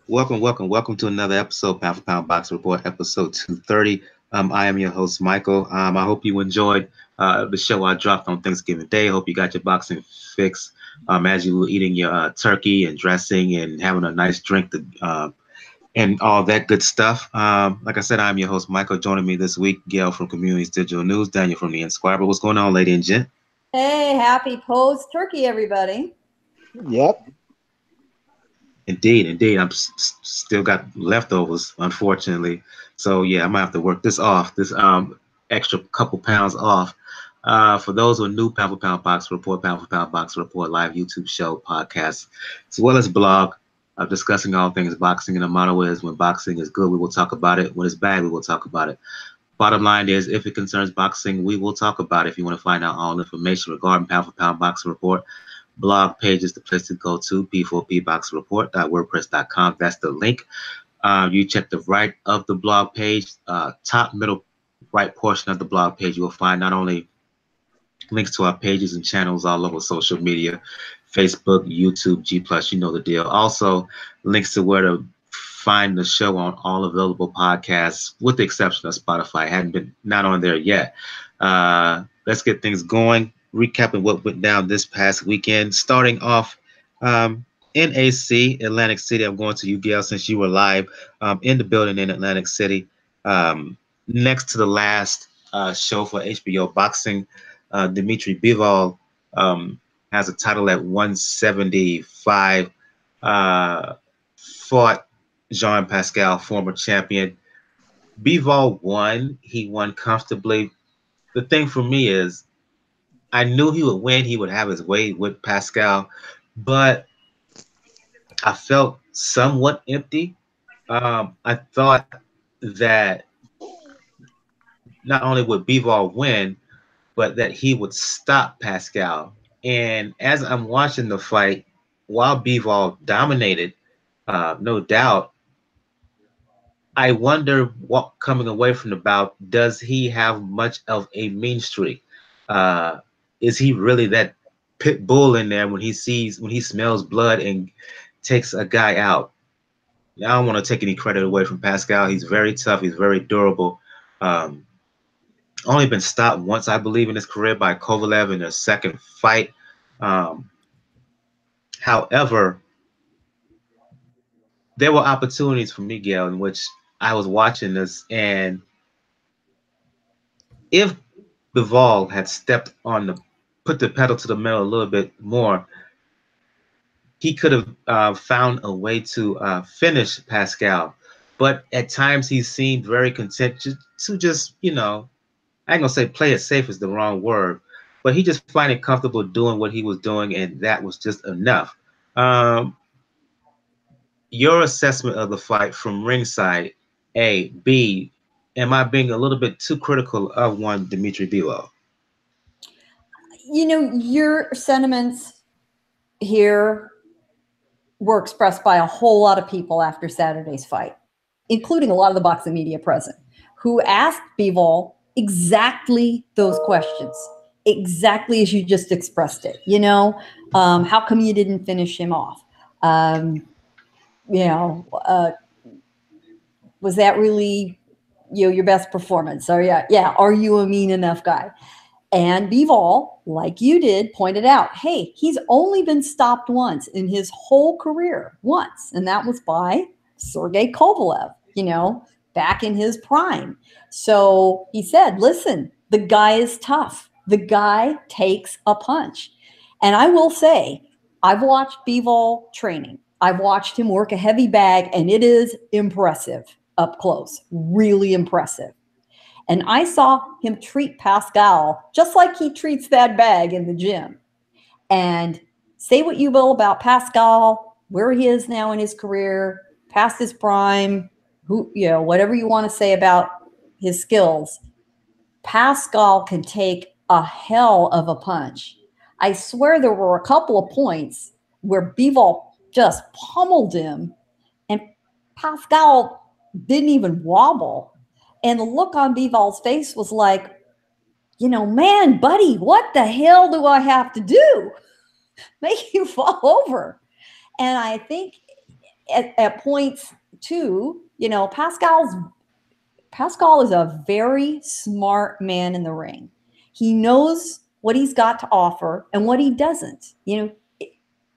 Welcome to another episode, Pound for Pound Box Report, episode 230. I am your host, Michael. I hope you enjoyed the show I dropped on Thanksgiving Day. Hope you got your boxing fix as you were eating your turkey and dressing and having a nice drink and all that good stuff. Like I said, I'm your host, Michael. Joining me this week, Gail from Communities Digital News, Daniel from the Inscriber. What's going on, lady and gent? Hey, happy post turkey, everybody. Yep. Indeed. I'm still got leftovers, unfortunately. So yeah, I might have to work this off, this extra couple pounds off. For those who are new, Pound for Pound Box Report, Pound for Pound Box Report, live YouTube show, podcast, as well as blog, discussing all things boxing. And the motto is: when boxing is good, we will talk about it. When it's bad, we will talk about it. Bottom line is, if it concerns boxing, we will talk about it. If you want to find out all information regarding Pound for Pound Boxing Report, blog page is the place to go to, p4pboxreport.wordpress.com. That's the link. You check the right of the blog page, top middle right portion of the blog page. You will find not only links to our pages and channels all over social media, Facebook, YouTube, G+, you know the deal. Also, links to where to find the show on all available podcasts, with the exception of Spotify. Hadn't been not on there yet. Let's get things going. Recapping what went down this past weekend. Starting off, NAC, Atlantic City. I'm going to you, Gail, since you were live in the building in Atlantic City. Next to the last show for HBO Boxing, Dmitry Bivol has a title at 175. Fought Jean Pascal, former champion. Bivol won. He won comfortably. The thing for me is, I knew he would win. He would have his way with Pascal, but I felt somewhat empty. I thought that not only would Bivol win, but that he would stop Pascal. And as I'm watching the fight, while Bivol dominated, no doubt, I wonder what coming away from the bout, does he have much of a mean streak? Uh, is he really that pit bull in there when he smells blood and takes a guy out? I don't want to take any credit away from Pascal. He's very tough. He's very durable. Um, Only been stopped once, I believe, in his career by Kovalev in their second fight. Um, However, there were opportunities for Miguel in which I was watching this, and if Bivol had put the pedal to the metal a little bit more, he could have found a way to finish Pascal. But at times he seemed very content to just, I ain't gonna say play it safe is the wrong word, but he just find it comfortable doing what he was doing, and that was just enough. Um, your assessment of the fight from ringside, A, B, am I being a little bit too critical of one Dmitry Bivol? Your sentiments here were expressed by a whole lot of people after Saturday's fight, including a lot of the boxing media present, who asked Bivol exactly those questions, exactly as you just expressed it. How come you didn't finish him off? Was that really your best performance? Or yeah, are you a mean enough guy? And Bivol, like you did, pointed out, hey, he's only been stopped once in his whole career, once, and that was by Sergey Kovalev, back in his prime. So he said, listen, the guy is tough. The guy takes a punch. And I will say, I've watched Bivol training. I've watched him work a heavy bag, and it is impressive up close, really impressive. And I saw him treat Pascal just like he treats that bag in the gym. And say what you will about Pascal, where he is now in his career, past his prime, whatever you want to say about his skills, Pascal can take a hell of a punch. I swear there were a couple of points where Bivol just pummeled him, and Pascal didn't even wobble. And the look on Bivol's face was like, man, buddy, what the hell do I have to do? Make you fall over. And I think at points too, Pascal is a very smart man in the ring. He knows what he's got to offer and what he doesn't.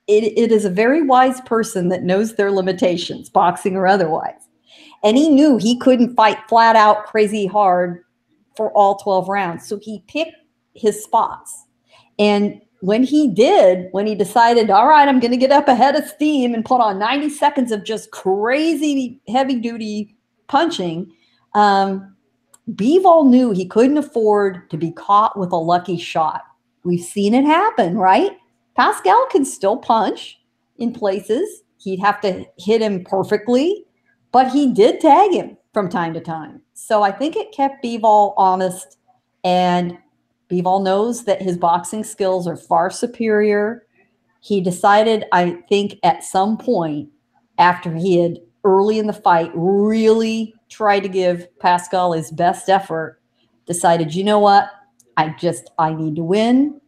It is a very wise person that knows their limitations, boxing or otherwise. And he knew he couldn't fight flat out crazy hard for all 12 rounds. So he picked his spots. And when he decided, all right, I'm going to get up ahead of steam and put on 90 seconds of just crazy heavy duty punching, Bivol knew he couldn't afford to be caught with a lucky shot. We've seen it happen, right? Pascal can still punch in places. He'd have to hit him perfectly, but he did tag him from time to time. So I think it kept Bivol honest, and Bivol knows that his boxing skills are far superior. He decided, I think, at some point after he had early in the fight really tried to give Pascal his best effort, decided, you know what? I need to win.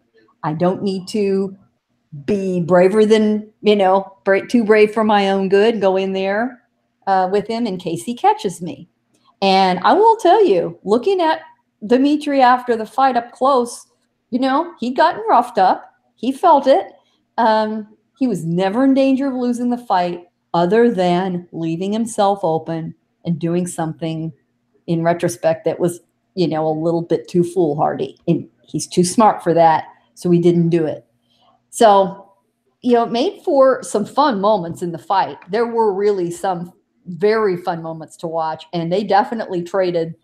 I don't need to be braver than, too brave for my own good, go in there with him in case he catches me. And I will tell you, looking at Dmitry after the fight up close, he'd gotten roughed up. He felt it. He was never in danger of losing the fight other than leaving himself open and doing something in retrospect that was, a little bit too foolhardy. And he's too smart for that, so he didn't do it. So, it made for some fun moments in the fight. There were really some very fun moments to watch, and they definitely traded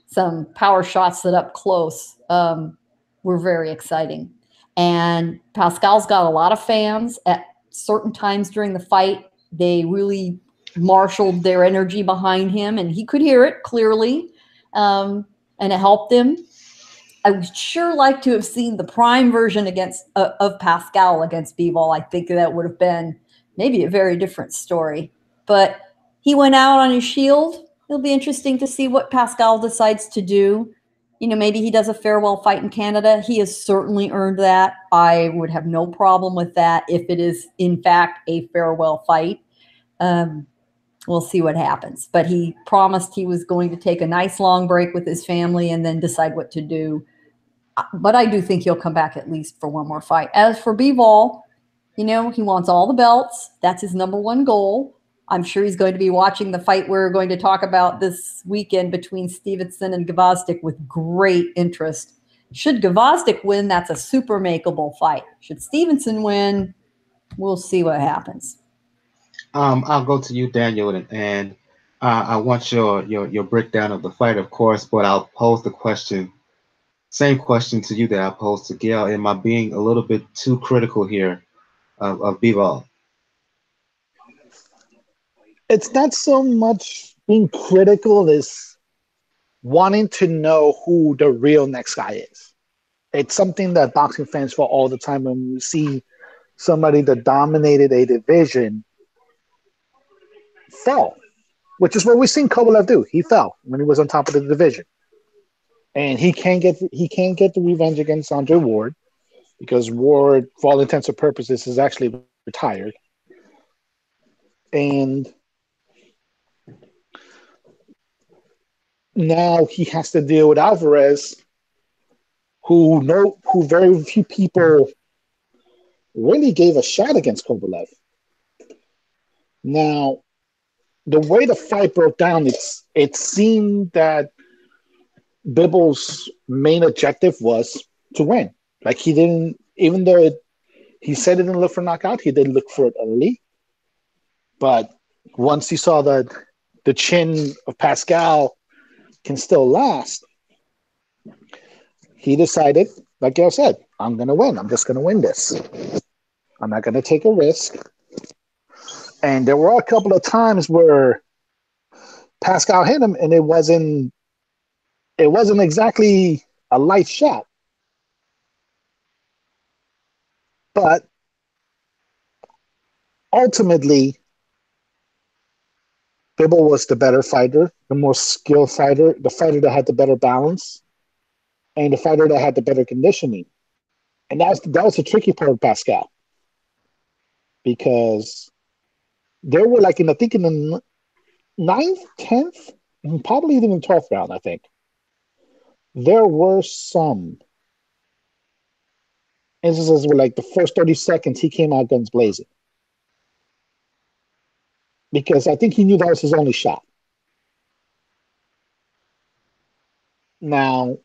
some power shots that up close were very exciting. And Pascal's got a lot of fans at certain times during the fight. They really marshaled their energy behind him, and he could hear it clearly, and it helped him. I would sure like to have seen the prime version of Pascal against Bivol. I think that would have been maybe a very different story. But he went out on his shield. It'll be interesting to see what Pascal decides to do. Maybe he does a farewell fight in Canada. He has certainly earned that. I would have no problem with that if it is, in fact, a farewell fight. We'll see what happens. But he promised he was going to take a nice long break with his family and then decide what to do. But I do think he'll come back at least for one more fight. As for Bivol, he wants all the belts. That's his number one goal. I'm sure he's going to be watching the fight we're going to talk about this weekend between Stevenson and Gvozdyk with great interest. Should Gvozdyk win, that's a super makeable fight. Should Stevenson win, we'll see what happens. I'll go to you, Daniel, and I want your breakdown of the fight, of course, but I'll pose the question, same question to you that I posed to Gail. Am I being a little bit too critical here of Bivol? It's not so much being critical as wanting to know who the real next guy is. It's something that boxing fans feel all the time when you see somebody that dominated a division fell, which is what we've seen Kovalev do. He fell when he was on top of the division. And he can't get the revenge against Andre Ward because Ward, for all intents and purposes, is actually retired. And now he has to deal with Alvarez, who very few people really gave a shot against Kovalev. Now, the way the fight broke down, it seemed that Bivol's main objective was to win. Like he didn't, even though he said he didn't look for knockout, he did look for it early. But once he saw that the chin of Pascal can still last, he decided, like Gail said, I'm going to win. I'm just going to win this. I'm not going to take a risk. And there were a couple of times where Pascal hit him, and it wasn't exactly a light shot. But ultimately, Bivol was the better fighter, the more skilled fighter, the fighter that had the better balance, and the fighter that had the better conditioning. And that was the tricky part of Pascal. Because there were like I think in the ninth, 10th, and probably even in the 12th round, I think. There were some instances where like the first 30 seconds he came out guns blazing. Because I think he knew that was his only shot. Now,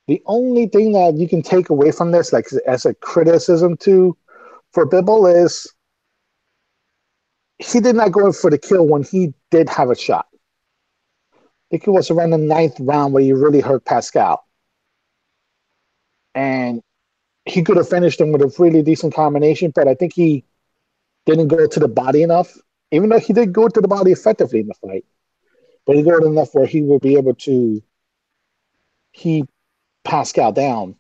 the only thing that you can take away from this, like as a criticism for Bivol, is he did not go in for the kill when he did have a shot. I think it was around the 9th round where he really hurt Pascal. And he could have finished him with a really decent combination, but I think he didn't go to the body enough, even though he did go to the body effectively in the fight. But he got enough where he would be able to keep Pascal down.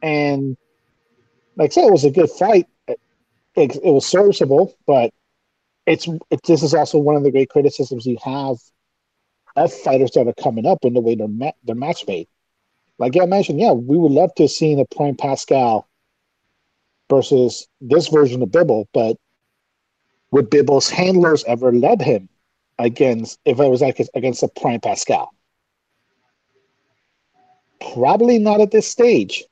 And like I said, it was a good fight. It was serviceable, but this is also one of the great criticisms you have of fighters that are coming up in the way they're match made. Like I mentioned, we would love to have seen a prime Pascal versus this version of Bivol, but would Bivol's handlers ever led him against, if it was like against a prime Pascal? Probably not at this stage.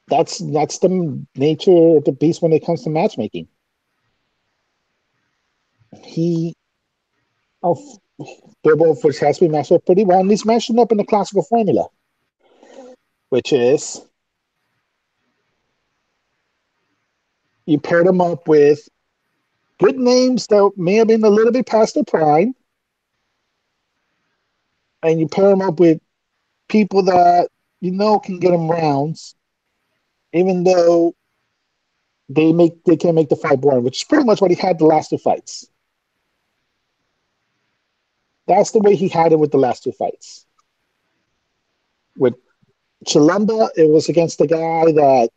That's the nature of the beast when it comes to matchmaking. Bivol, which has been matched up pretty well, and he's matched up in the classical formula, which is you paired him up with good names that may have been a little bit past their prime, and you pair him up with people that can get him rounds, even though they can't make the fight boring, which is pretty much what he had the last two fights. That's the way he had it with the last two fights. With Chilumba, it was against a guy that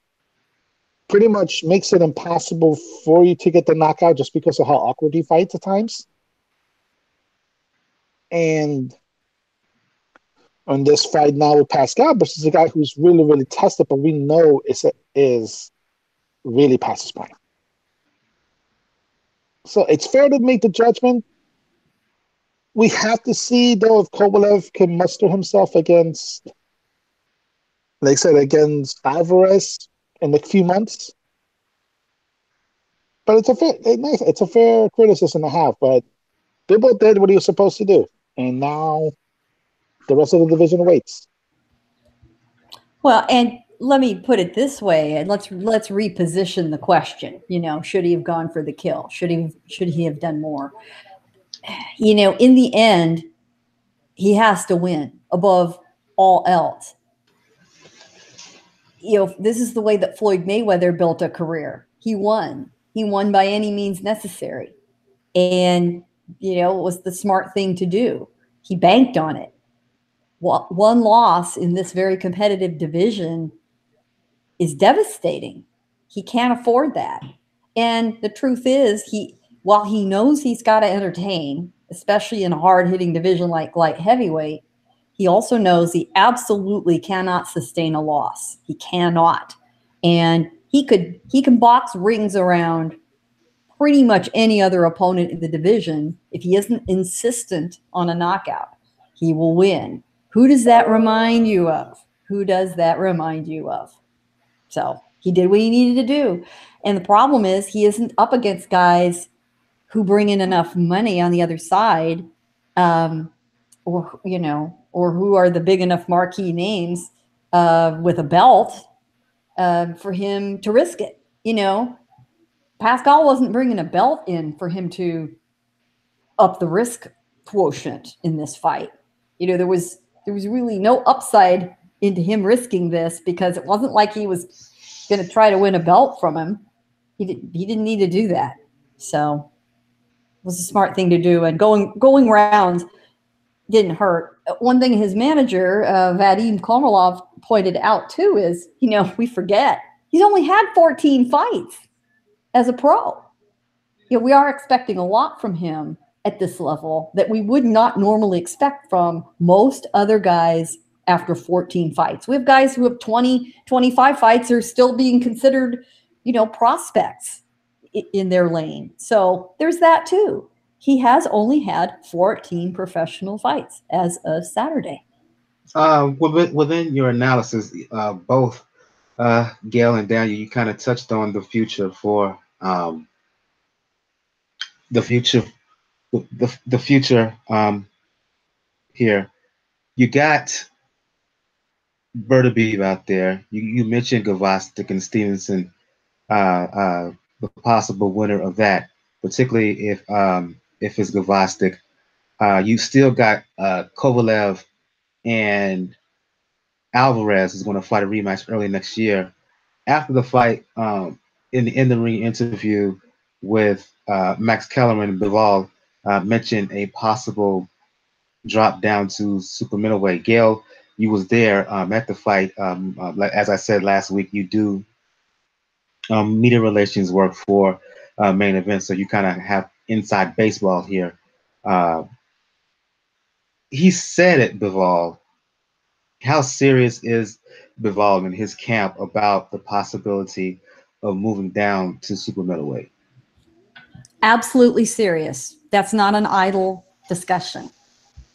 pretty much makes it impossible for you to get the knockout just because of how awkward he fights at times. And on this fight now with Pascal versus a guy who's really, really tested, but we know is really past his prime. So it's fair to make the judgment. We have to see, though, if Kovalev can muster himself against, like I said, against Alvarez in a few months. But it's a fair criticism to have. But Bivol did what he was supposed to do, and now the rest of the division awaits. Well, and let me put it this way, and let's reposition the question. Should he have gone for the kill? Should he have done more? In the end, he has to win above all else. This is the way that Floyd Mayweather built a career. He won. He won by any means necessary. And, it was the smart thing to do. He banked on it. One loss in this very competitive division is devastating. He can't afford that. And the truth is, while he knows he's got to entertain, especially in a hard-hitting division like light heavyweight, he also knows he absolutely cannot sustain a loss. He cannot. And he can box rings around pretty much any other opponent in the division. If he isn't insistent on a knockout, he will win. Who does that remind you of? So he did what he needed to do. And the problem is he isn't up against guys who bring in enough money on the other side, or who are the big enough marquee names with a belt for him to risk it. Pascal wasn't bringing a belt in for him to up the risk quotient in this fight. There was really no upside into him risking this, because it wasn't like he was going to try to win a belt from him. He didn't need to do that. So it was a smart thing to do. And going rounds didn't hurt. One thing his manager, Vadim Komarov, pointed out too is, we forget he's only had 14 fights as a pro. We are expecting a lot from him at this level that we would not normally expect from most other guys after 14 fights. We have guys who have 20, 25 fights are still being considered, prospects. in their lane. So there's that too. He has only had 14 professional fights as of Saturday. Within your analysis, both Gail and Daniel, you kind of touched on the future for the future, the future here. You got Bertabeev out there. You mentioned Gvozdyk and Stevenson, the possible winner of that, particularly if it's Gvozdyk. You still got Kovalev and Alvarez is going to fight a rematch early next year. After the fight, in the ring interview with Max Kellerman, Bivol mentioned a possible drop down to super middleweight. Gail, you was there at the fight. As I said last week, you do media relations work for main event, so you kind of have inside baseball here. He said it, Bivol. How serious is Bivol in his camp about the possibility of moving down to super middleweight? Absolutely serious. That's not an idle discussion.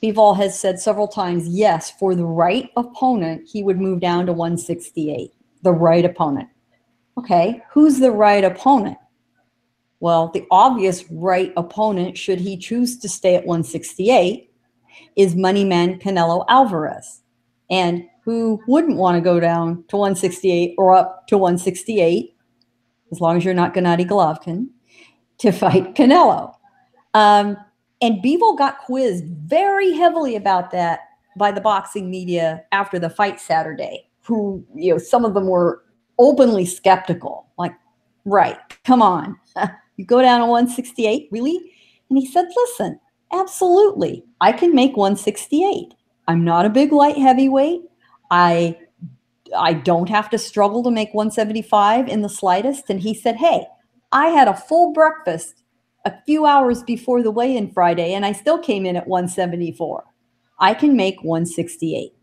Bivol has said several times, yes, for the right opponent, he would move down to 168. The right opponent. Okay, who's the right opponent? Well, the obvious right opponent, should he choose to stay at 168, is Moneyman Canelo Alvarez. And who wouldn't want to go down to 168 or up to 168, as long as you're not Gennady Golovkin, to fight Canelo? And Bivol got quizzed very heavily about that by the boxing media after the fight Saturday, who, some of them were openly skeptical. Like, right, come on. You go down to 168, really? And he said, listen, absolutely, I can make 168. I'm not a big light heavyweight. I don't have to struggle to make 175 in the slightest. And he said, hey, I had a full breakfast a few hours before the weigh-in Friday, and I still came in at 174. I can make 168.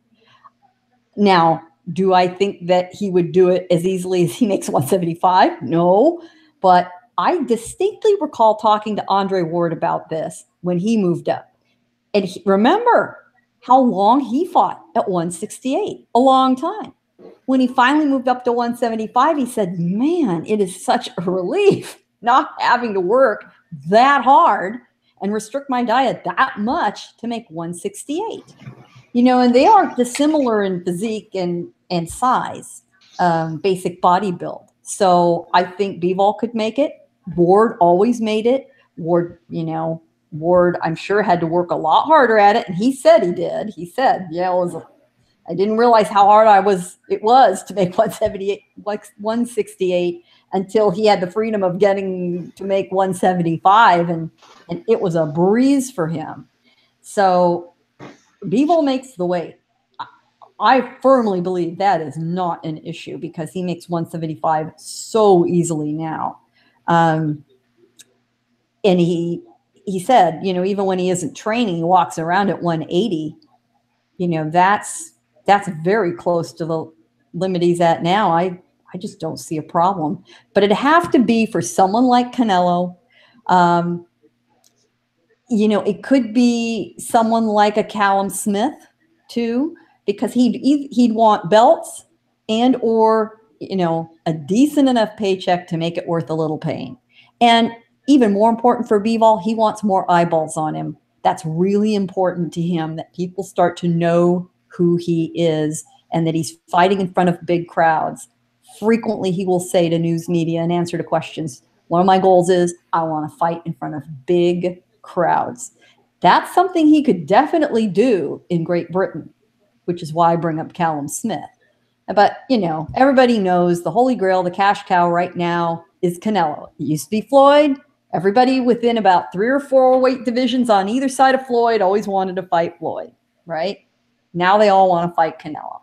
Now, do I think that he would do it as easily as he makes 175? No, but I distinctly recall talking to Andre Ward about this when he moved up. And remember how long he fought at 168, a long time. When he finally moved up to 175, he said, man, it is such a relief not having to work that hard and restrict my diet that much to make 168. And they are dissimilar in physique and size, basic body build. So I think Bivol could make it. Ward always made it. Ward, I'm sure had to work a lot harder at it. And he said he did. He said, I didn't realize how hard it was to make 178, like 168, until he had the freedom of getting to make 175. And it was a breeze for him. So Bivol makes the weight. I firmly believe that is not an issue because he makes 175 so easily now. And he said, even when he isn't training, he walks around at 180. That's very close to the limit he's at now. I just don't see a problem. But it'd have to be for someone like Canelo. It could be someone like a Callum Smith too, because he'd want belts and or a decent enough paycheck to make it worth a little pain. And even more important for Bivol, he wants more eyeballs on him. That's really important to him, that people start to know who he is and that he's fighting in front of big crowds. Frequently, he will say to news media and answer to questions, one of my goals is I want to fight in front of big crowds. That's something he could definitely do in Great Britain, which is why I bring up Callum Smith. But, everybody knows the holy grail, the cash cow right now is Canelo. It used to be Floyd. Everybody within about 3 or 4 weight divisions on either side of Floyd always wanted to fight Floyd, right? Now they all want to fight Canelo.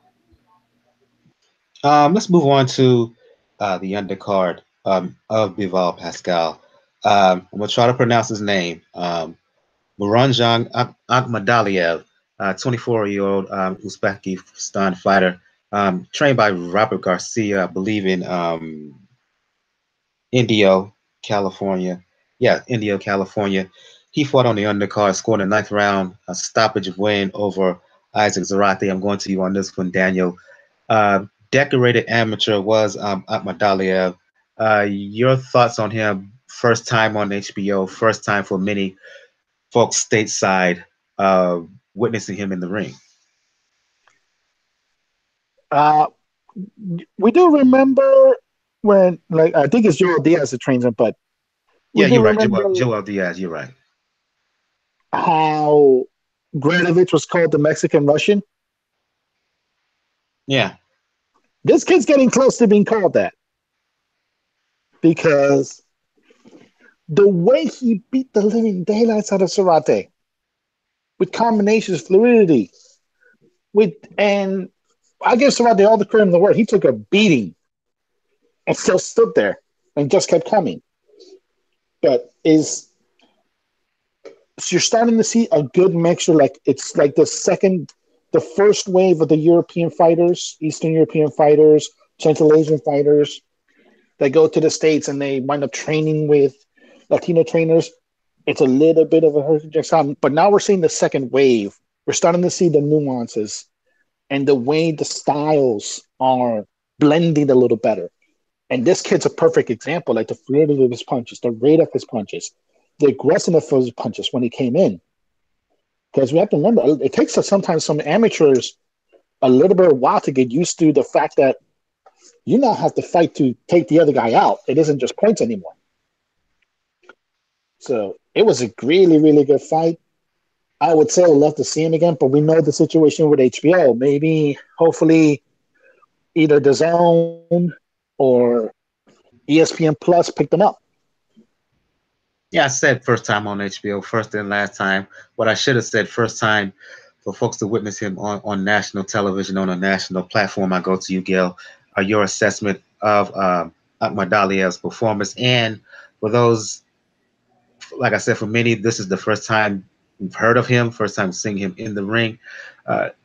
Let's move on to the undercard of Bivol Pascal. I'm going to try to pronounce his name. Murodjon Akhmadaliev, 24-year-old Uzbekistan fighter, trained by Robert Garcia, I believe in Indio, California. Yeah, Indio, California. He fought on the undercard, scored in the ninth round, a stoppage win over Isaac Zarate. I'm going to you on this one, Daniel. Decorated amateur was Akhmadaliev. Your thoughts on him? First time on HBO, first time for many folks stateside witnessing him in the ring. We do remember when, like, I think it's Joel Diaz that trains him, but yeah, you're right, Joel Diaz. You're right. How Granovich was called the Mexican Russian. Yeah, this kid's getting close to being called that because the way he beat the living daylights out of Zarate with combinations, fluidity, and I give Zarate all the credit in the world. He took a beating and still stood there and just kept coming. But you're starting to see a good mixture. Like it's like the first wave of the European fighters, Eastern European fighters, Central Asian fighters that go to the States and they wind up training with Latino trainers. It's a little bit of a hurricane, but now we're seeing the second wave. We're starting to see the nuances and the way the styles are blending a little better. And this kid's a perfect example, like the fluidity of his punches, the rate of his punches, the aggressiveness of his punches when he came in. Because we have to remember, it takes sometimes some amateurs a little bit of a while to get used to the fact that you now have to fight to take the other guy out. It isn't just points anymore. So it was a really, really good fight. I would say I'd love to see him again, but we know the situation with HBO. Maybe, hopefully, either DAZN or ESPN Plus picked them up. Yeah, I said first time on HBO, first and last time. What I should have said, first time for folks to witness him on national television, on a national platform. I go to you, Gil. Your assessment of Akhmadaliev's performance. And for those, like I said, for many, this is the first time we've heard of him, first time seeing him in the ring.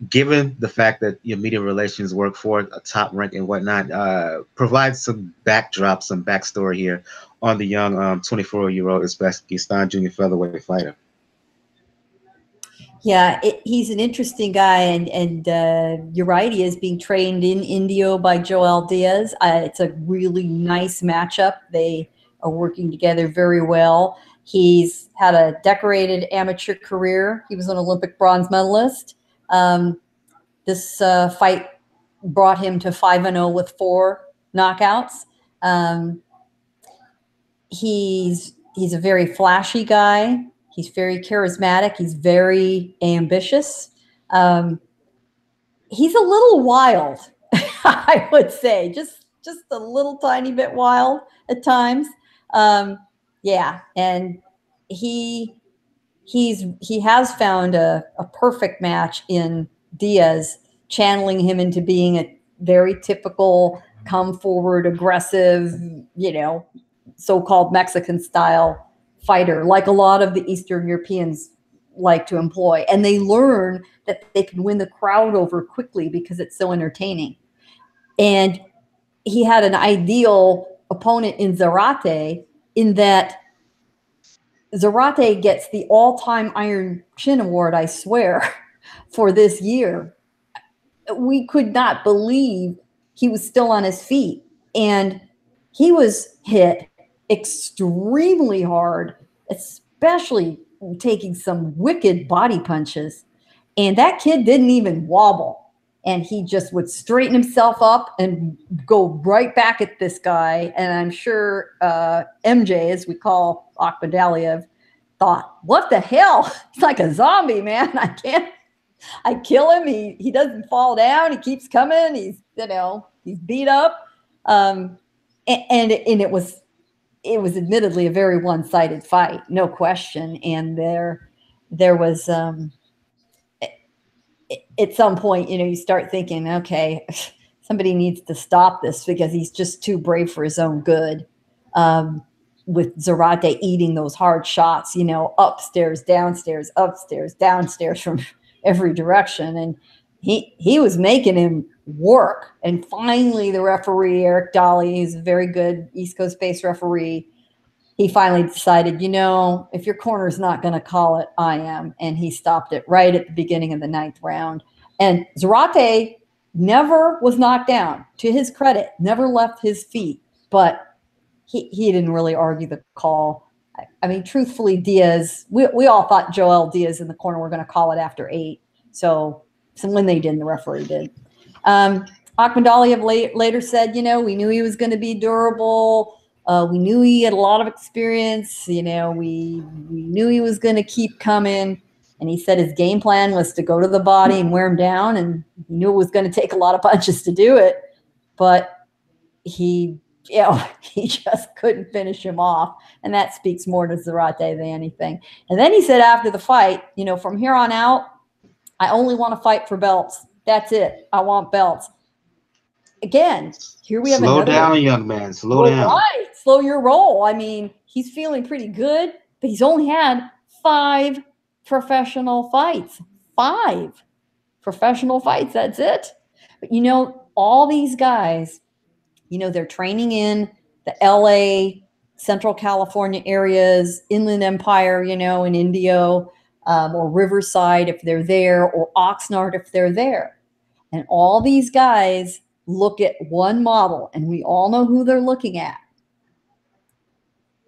Given the fact that your media relations work for a top rank and whatnot, provide some backdrop, some backstory here on the young 24-year-old Uzbekistan junior featherweight fighter. Yeah, he's an interesting guy, and you're right. He is being trained in Indio by Joel Diaz. It's a really nice matchup. They are working together very well. He's had a decorated amateur career. He was an Olympic bronze medalist. This fight brought him to 5-0 with 4 knockouts. He's a very flashy guy. He's very charismatic. He's very ambitious. He's a little wild, I would say, just a little tiny bit wild at times. Yeah, and he has found a perfect match in Diaz, channeling him into being a very typical come forward, aggressive, so-called Mexican style fighter, like a lot of the Eastern Europeans like to employ. And they learn that they can win the crowd over quickly because it's so entertaining. And he had an ideal opponent in Zarate, in that Zarate gets the all-time Iron Chin Award, I swear, for this year. We could not believe he was still on his feet. And he was hit extremely hard, especially taking some wicked body punches. And that kid didn't even wobble. And he just would straighten himself up and go right back at this guy. And I'm sure MJ, as we call Akhmadaliev, thought, what the hell? He's like a zombie, man. I kill him. He doesn't fall down. He keeps coming. He's beat up. And it was admittedly a very one-sided fight, no question. And there was at some point, you start thinking, okay, somebody needs to stop this because he's just too brave for his own good. With Zarate eating those hard shots, upstairs, downstairs, upstairs, downstairs from every direction. And he was making him work. And finally, the referee, Eric Dolly, who's a very good East Coast-based referee, he finally decided, if your corner's not going to call it, I am. And he stopped it right at the beginning of the 9th round. And Zarate never was knocked down. To his credit, never left his feet. But he didn't really argue the call. I mean, truthfully, Diaz, we all thought Joel Diaz in the corner were going to call it after 8. So when they didn't, the referee did. Akhmadaliev later said, we knew he was going to be durable. We knew he had a lot of experience. We knew he was going to keep coming. And he said his game plan was to go to the body and wear him down. And he knew it was going to take a lot of punches to do it. But he just couldn't finish him off. And that speaks more to Zarate than anything. And then he said after the fight, from here on out, I only want to fight for belts. That's it. I want belts. Again, here we have Slow down, young man. Slow down. Right. Slow your roll. I mean, he's feeling pretty good, but he's only had 5 professional fights. 5 professional fights. That's it. But, all these guys, they're training in the LA, Central California areas, Inland Empire, in Indio, or Riverside if they're there, or Oxnard if they're there. And all these guys look at one model, and we all know who they're looking at.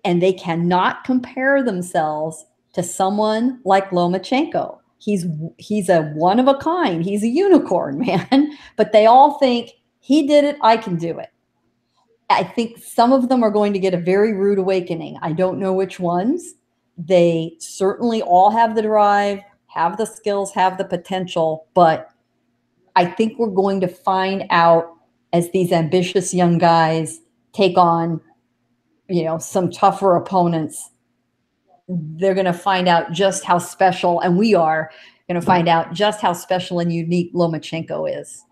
And they cannot compare themselves to someone like Lomachenko. He's a one of a kind. He's a unicorn, man. But they all think, he did it, I can do it. I think some of them are going to get a very rude awakening. I don't know which ones. They certainly all have the drive, have the skills, have the potential, but I think we're going to find out as these ambitious young guys take on, some tougher opponents. They're going to find out just how special, and we are going to find out just how special and unique Lomachenko is.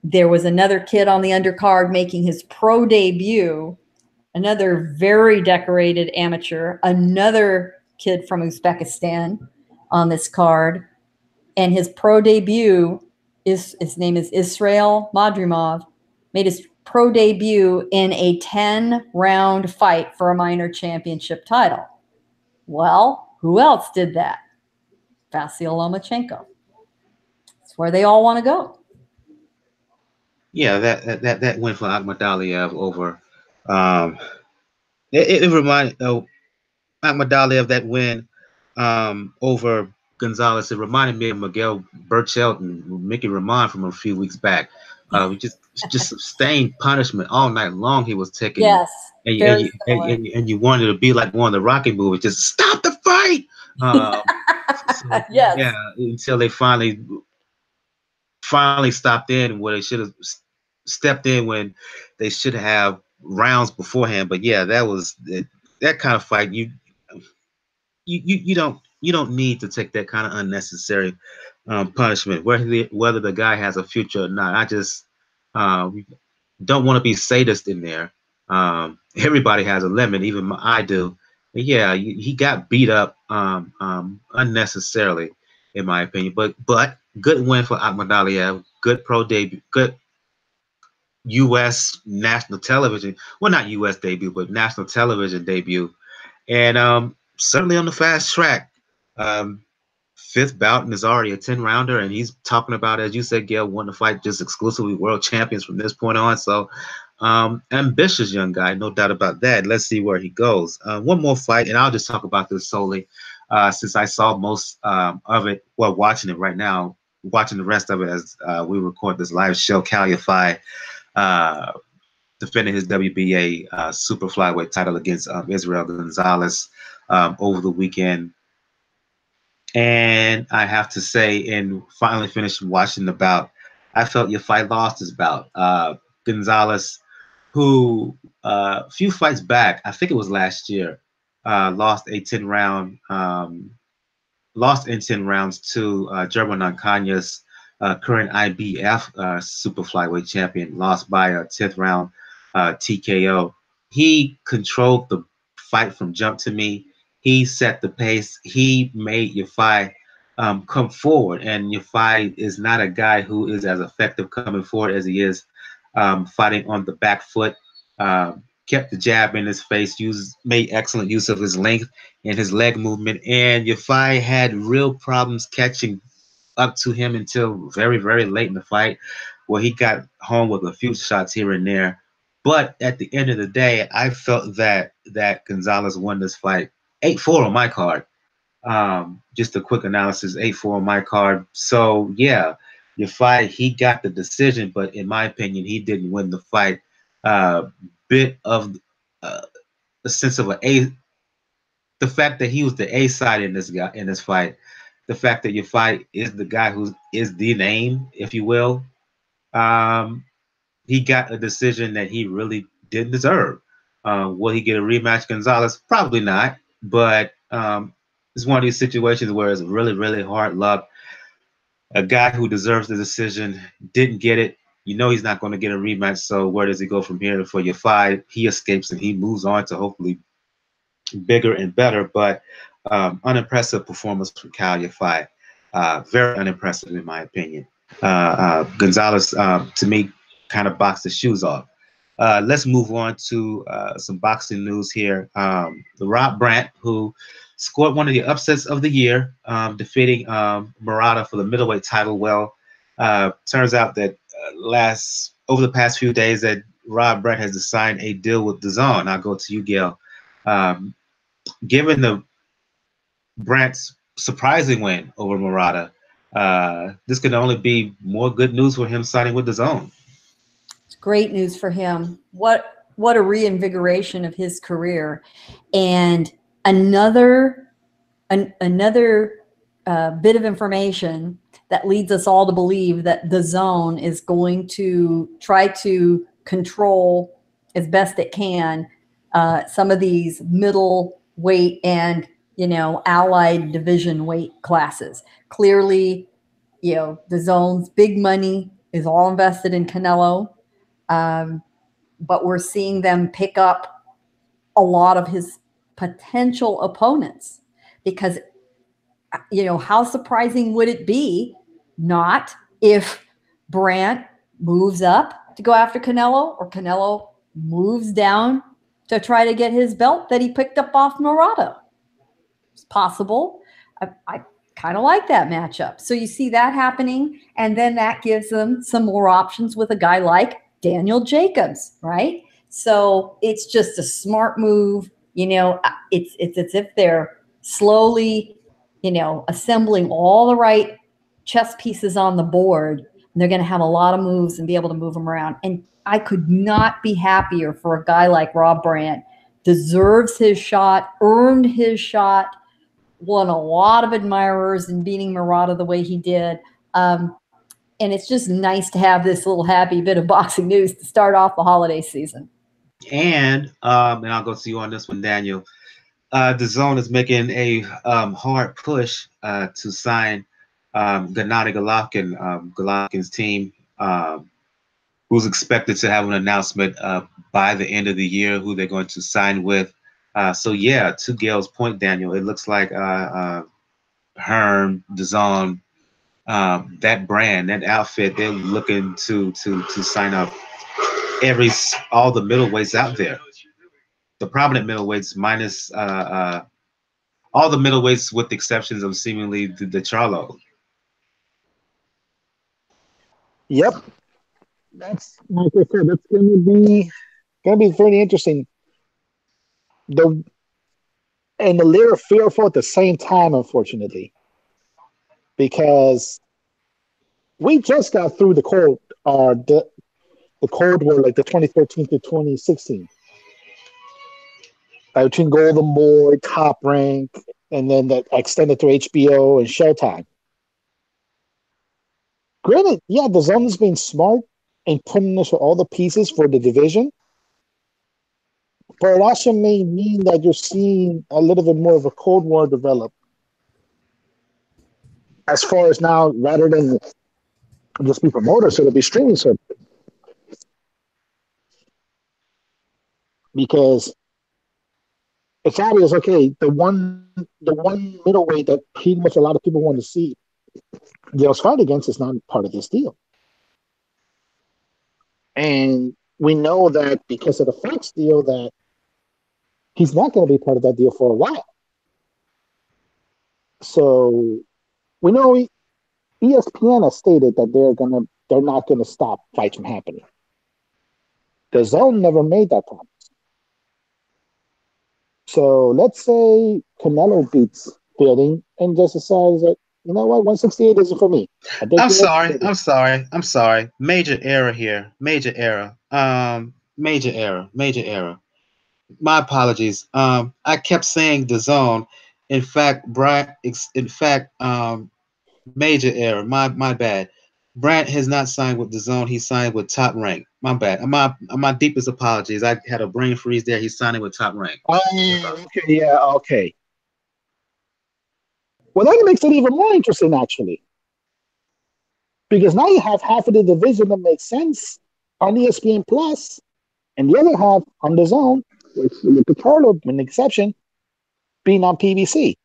There was another kid on the undercard making his pro debut, another very decorated amateur, another kid from Uzbekistan on this card. And his pro debut, his name is Israel Madrimov, made his pro debut in a 10-round fight for a minor championship title. Well, who else did that? Vasyl Lomachenko. That's where they all want to go. Yeah, that win for Akhmadaliev over. It reminded Akhmadaliev, that win over Gonzalez. It reminded me of Miguel Burchelt and Mickey Ramon from a few weeks back. Just sustained punishment all night long. He was taking. Yes, and you wanted to be like one of the Rocky movies. Just stop the fight. Yes. Yeah, until they finally stopped in where they should have stepped in when they should have rounds beforehand. But yeah, that was that kind of fight. You don't need to take that kind of unnecessary punishment, whether the guy has a future or not. I just don't want to be sadist in there. Everybody has a limit, even I do. But yeah, he got beat up unnecessarily, in my opinion. But good win for Akhmadaliev. Good pro debut. Good U.S. national television. Well, not U.S. debut, but national television debut. And certainly on the fast track. 5th bout, and is already a 10-rounder, and he's talking about, as you said, Gail, wanting to fight just exclusively world champions from this point on. So ambitious young guy, no doubt about that. Let's see where he goes. One more fight, and I'll just talk about this solely since I saw most of it, well, watching it right now, watching the rest of it as we record this live show. Yafai defending his WBA super flyweight title against Israel Gonzalez over the weekend. And I have to say, in finally finished watching the bout, I felt Yafai lost his bout. Gonzalez, who a few fights back, I think it was last year, lost in 10 rounds to German Ankanyas, current IBF super flyweight champion, lost by a 10th round TKO. He controlled the fight from jump to me. He set the pace. He made Yafai come forward. And Yafai is not a guy who is as effective coming forward as he is fighting on the back foot. kept the jab in his face, made excellent use of his length and his leg movement. And Yafai had real problems catching up to him until very, very late in the fight, where he got home with a few shots here and there. But at the end of the day, I felt that Gonzalez won this fight 8-4 on my card. Just a quick analysis, 8-4 on my card. So yeah, Yafai, he got the decision, but in my opinion, he didn't win the fight. Bit of the sense of the fact that he was the A side in this fight, the fact that Yafai is the guy who is the name, if you will. He got a decision that he really didn't deserve. Will he get a rematch, Gonzalez? Probably not. But it's one of these situations where it's really, really hard luck. A guy who deserves the decision didn't get it. You know he's not going to get a rematch. So where does he go from here? For Yafai, he escapes and he moves on to hopefully bigger and better. But unimpressive performance from Cal Yafai. Very unimpressive in my opinion. Gonzalez, to me, kind of boxed the shoes off. Let's move on to some boxing news here. Rob Brant, who scored one of the upsets of the year, defeating Murata for the middleweight title. Well, turns out that over the past few days that Rob Brant has signed a deal with DAZN. I'll go to you, Gail. Given the Brant's surprising win over Murata, this could only be more good news for him signing with DAZN. It's great news for him. What a reinvigoration of his career, and another bit of information that leads us all to believe that DAZN is going to try to control as best it can some of these middleweight and allied division weight classes. Clearly, DAZN's big money is all invested in Canelo, but we're seeing them pick up a lot of his potential opponents because, how surprising would it be not if Brant moves up to go after Canelo or Canelo moves down to try to get his belt that he picked up off Murata. It's possible. I kind of like that matchup. So you see that happening, and then that gives them some more options with a guy like Daniel Jacobs, right? So it's just a smart move. It's as if they're slowly, assembling all the right chess pieces on the board, and they're going to have a lot of moves and be able to move them around. And I could not be happier for a guy like Rob Brant. Deserves his shot, earned his shot, won a lot of admirers in beating Murata the way he did. And it's just nice to have this little happy bit of boxing news to start off the holiday season. And I'll go to you on this one, Daniel. DAZN is making a hard push to sign Gennady Golovkin, Golovkin's team, who's expected to have an announcement by the end of the year who they're going to sign with. So yeah, to Gail's point, Daniel, it looks like Hurd, DAZN, that brand, that outfit, they're looking to sign up all the middleweights out there. The prominent middleweights minus all the middleweights with the exceptions of seemingly the Charlo. Yep. That's like I said, that's gonna be very interesting. And a little fearful at the same time, unfortunately. Because we just got through the Cold War, like the 2013 to 2016. Between Golden Boy, Top Rank, and then that extended to HBO and Showtime. Granted, yeah, the zone is being smart and putting us all the pieces for the division, but it also may mean that you're seeing a little bit more of a Cold War develop. As far as now, rather than just be promoters, so it'll be streaming service. Because it's obvious, okay, the one middleweight that pretty much a lot of people want to see Gail's fight against is not part of this deal. And we know that because of the Fox deal that he's not going to be part of that deal for a while. So we know ESPN has stated that they're not going to stop fights from happening. The DAZN never made that promise. So let's say Canelo beats Fielding and just decides that, you know what, 168 isn't for me. I'm sorry. Major error here. Major error. Major error. My apologies. I kept saying DAZN. In fact, Brant. Major error. My bad. Brant has not signed with DAZN. He signed with Top Rank. My bad. My deepest apologies. I had a brain freeze there. He's signing with Top Rank. Okay, yeah, okay. Well, that makes it even more interesting, actually. Because now you have half of the division that makes sense on ESPN Plus, and the other half on DAZN, with the Carlo, an exception, being on PBC.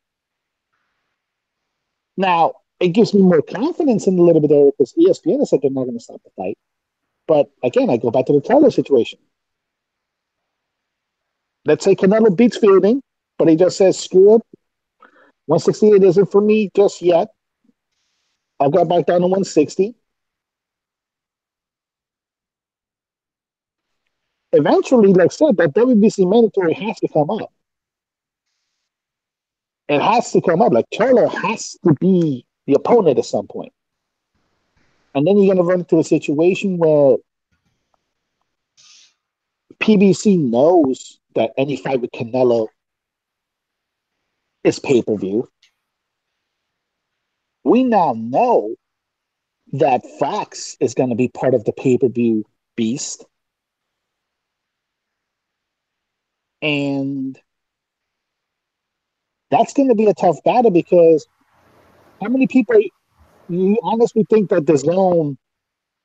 Now, it gives me more confidence in a little bit there because ESPN has said they're not going to stop the fight. But again, I go back to the Carlo situation. Let's say Canelo beats Fielding, but he just says, screw it. 168 isn't for me just yet. I'll go back down to 160. Eventually, like I said, that WBC mandatory has to come up. It has to come up. Like, Charlo has to be the opponent at some point. And then you're going to run into a situation where PBC knows that any fight with Canelo is pay-per-view. We now know that Fox is going to be part of the pay-per-view beast. And that's going to be a tough battle because how many people you honestly think that DAZN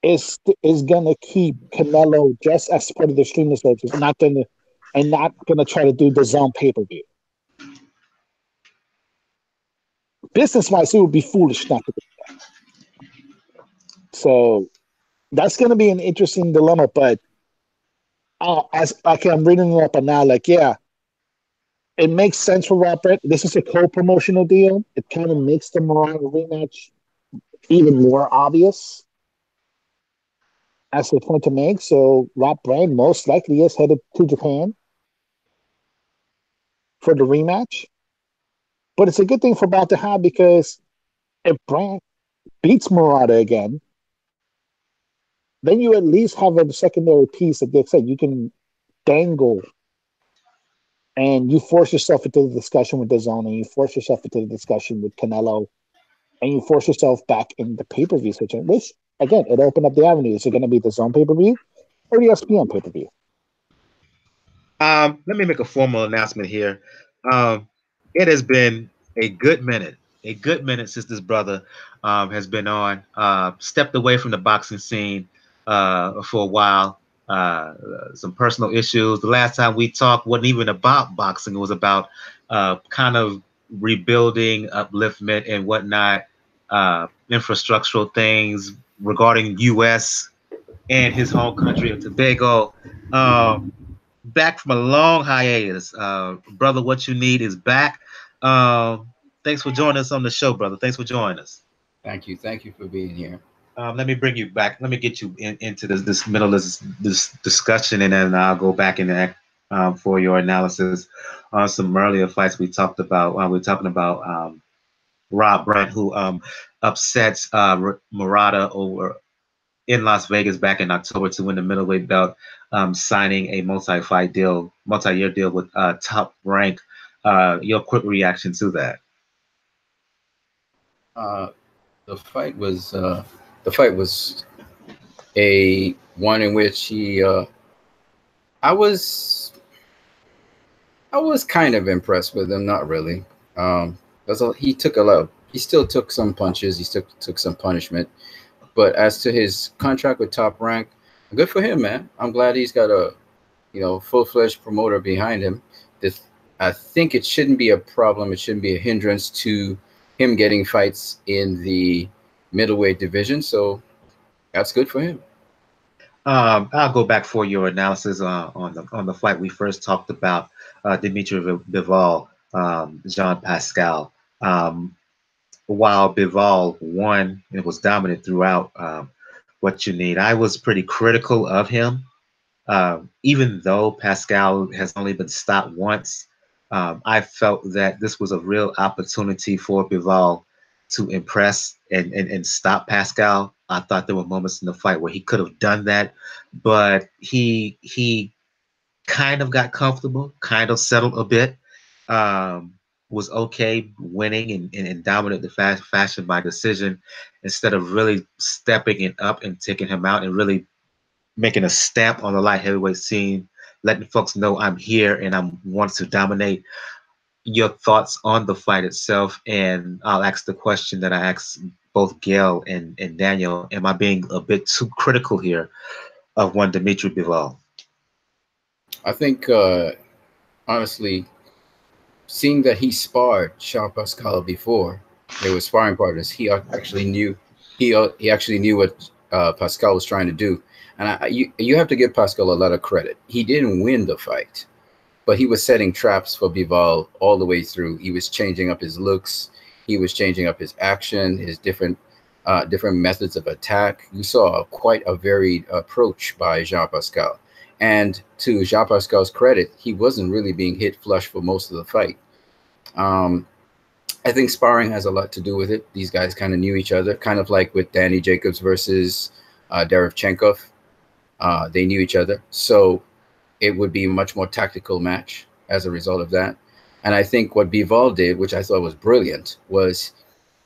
is going to keep Canelo just as part of the streaming services, not going to try to do DAZN pay-per-view? Business-wise, it would be foolish not to do that. So that's going to be an interesting dilemma. But I'm reading it up and now, like, yeah, it makes sense for Robert. This is a co-promotional deal. It kind of makes the Morano rematch even more obvious as the point to make. So Rob Brand most likely is headed to Japan for the rematch. But it's a good thing for Brant to have because if Brant beats Murata again, then you at least have a secondary piece that they said you can dangle and you force yourself into the discussion with DAZN and you force yourself into the discussion with Canelo and you force yourself back in the pay-per-view situation, which, again, it opened up the avenue. Is it going to be the DAZN pay-per-view or the ESPN pay-per-view? Let me make a formal announcement here. It has been a good minute since this brother has been on, stepped away from the boxing scene for a while. Some personal issues. The last time we talked wasn't even about boxing. It was about kind of rebuilding, upliftment, and whatnot, infrastructural things regarding U.S. and his home country of Tobago. Back from a long hiatus. Brother, what you need is back. Thanks for joining us on the show, brother. Thanks for joining us. Thank you. Thank you for being here. Let me bring you back. Let me get you into this middle of this discussion, and then I'll go back in for your analysis on some earlier fights we talked about. We're talking about Rob Brant, who upsets Murata over in Las Vegas back in October to win the middleweight belt, signing a multi-year deal with Top Rank. Your quick reaction to that? The fight was a one in which I was kind of impressed with him. Not really. He still took some punches. He still took some punishment. But as to his contract with Top Rank, good for him, man. I'm glad he's got a, full-fledged promoter behind him. I think it shouldn't be a problem. It shouldn't be a hindrance to him getting fights in the middleweight division. So that's good for him. I'll go back for your analysis on the fight we first talked about, Dmitry Bivol, Jean Pascal. While Bivol won and was dominant throughout, what you need, I was pretty critical of him. Even though Pascal has only been stopped once, I felt that this was a real opportunity for Bivol to impress and stop Pascal. I thought there were moments in the fight where he could have done that, but he kind of got comfortable, kind of settled a bit. Was okay winning and dominant the fashion by decision instead of really stepping it up and taking him out and really making a stamp on the light heavyweight scene, letting folks know I'm here and I want to dominate. Your thoughts on the fight itself, and I'll ask the question that I asked both Gail and Daniel. Am I being a bit too critical here of one Dmitry Bivol? I think, honestly, seeing that he sparred Jean Pascal before, they were sparring partners. He actually knew he actually knew what Pascal was trying to do, and you have to give Pascal a lot of credit. He didn't win the fight, but he was setting traps for Bivol all the way through. He was changing up his looks, he was changing up his action, his different methods of attack. You saw quite a varied approach by Jean Pascal. And to Jean Pascal's credit, he wasn't really being hit flush for most of the fight. I think sparring has a lot to do with it. These guys kind of knew each other, kind of like with Danny Jacobs versus Derevchenkov. They knew each other. So it would be a much more tactical match as a result of that. And I think what Bivol did, which I thought was brilliant, was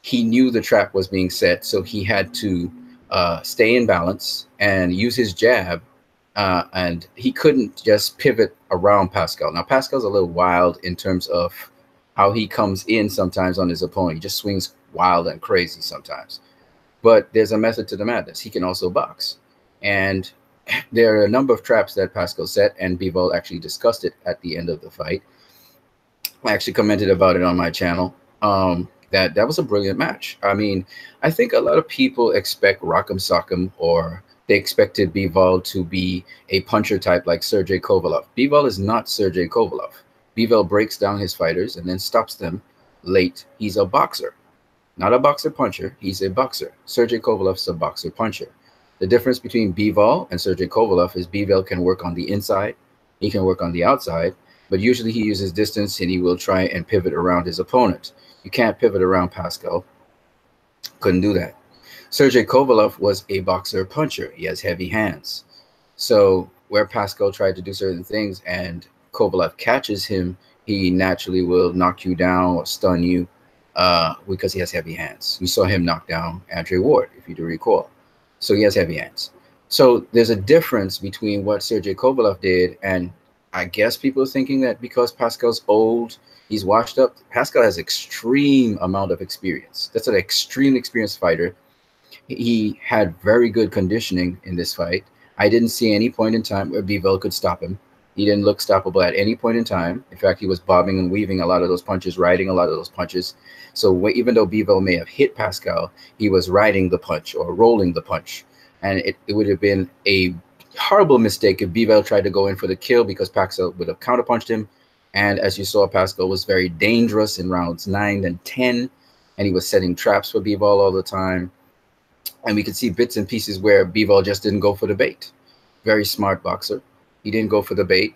he knew the trap was being set. So he had to stay in balance and use his jab. And he couldn't just pivot around Pascal. Now, Pascal's a little wild in terms of how he comes in sometimes on his opponent. He just swings wild and crazy sometimes. But there's a method to the madness. He can also box. And there are a number of traps that Pascal set, and Bivol actually discussed it at the end of the fight. I actually commented about it on my channel. That was a brilliant match. I mean, I think a lot of people expect Rock'em Sock'em, or they expected Bivol to be a puncher type like Sergey Kovalev. Bivol is not Sergey Kovalev. Bivol breaks down his fighters and then stops them late. He's a boxer, not a boxer puncher. He's a boxer. Sergey Kovalev is a boxer puncher. The difference between Bivol and Sergey Kovalev is Bivol can work on the inside, he can work on the outside, but usually he uses distance and he will try and pivot around his opponent. You can't pivot around Pascal. Couldn't do that. Sergey Kovalev was a boxer puncher. He has heavy hands. So where Pascal tried to do certain things and Kovalev catches him, he naturally will knock you down or stun you because he has heavy hands. You saw him knock down Andre Ward, if you do recall. So he has heavy hands. So there's a difference between what Sergey Kovalev did, and I guess people are thinking that because Pascal's old, he's washed up. Pascal has extreme amount of experience. That's an extreme experienced fighter. He had very good conditioning in this fight. I didn't see any point in time where Bivol could stop him. He didn't look stoppable at any point in time. In fact, he was bobbing and weaving a lot of those punches, riding a lot of those punches. So even though Bivol may have hit Pascal, he was riding the punch or rolling the punch. And it would have been a horrible mistake if Bivol tried to go in for the kill, because Pascal would have counterpunched him. And as you saw, Pascal was very dangerous in rounds 9 and 10, and he was setting traps for Bivol all the time. And we could see bits and pieces where Bivol just didn't go for the bait. Very smart boxer. He didn't go for the bait.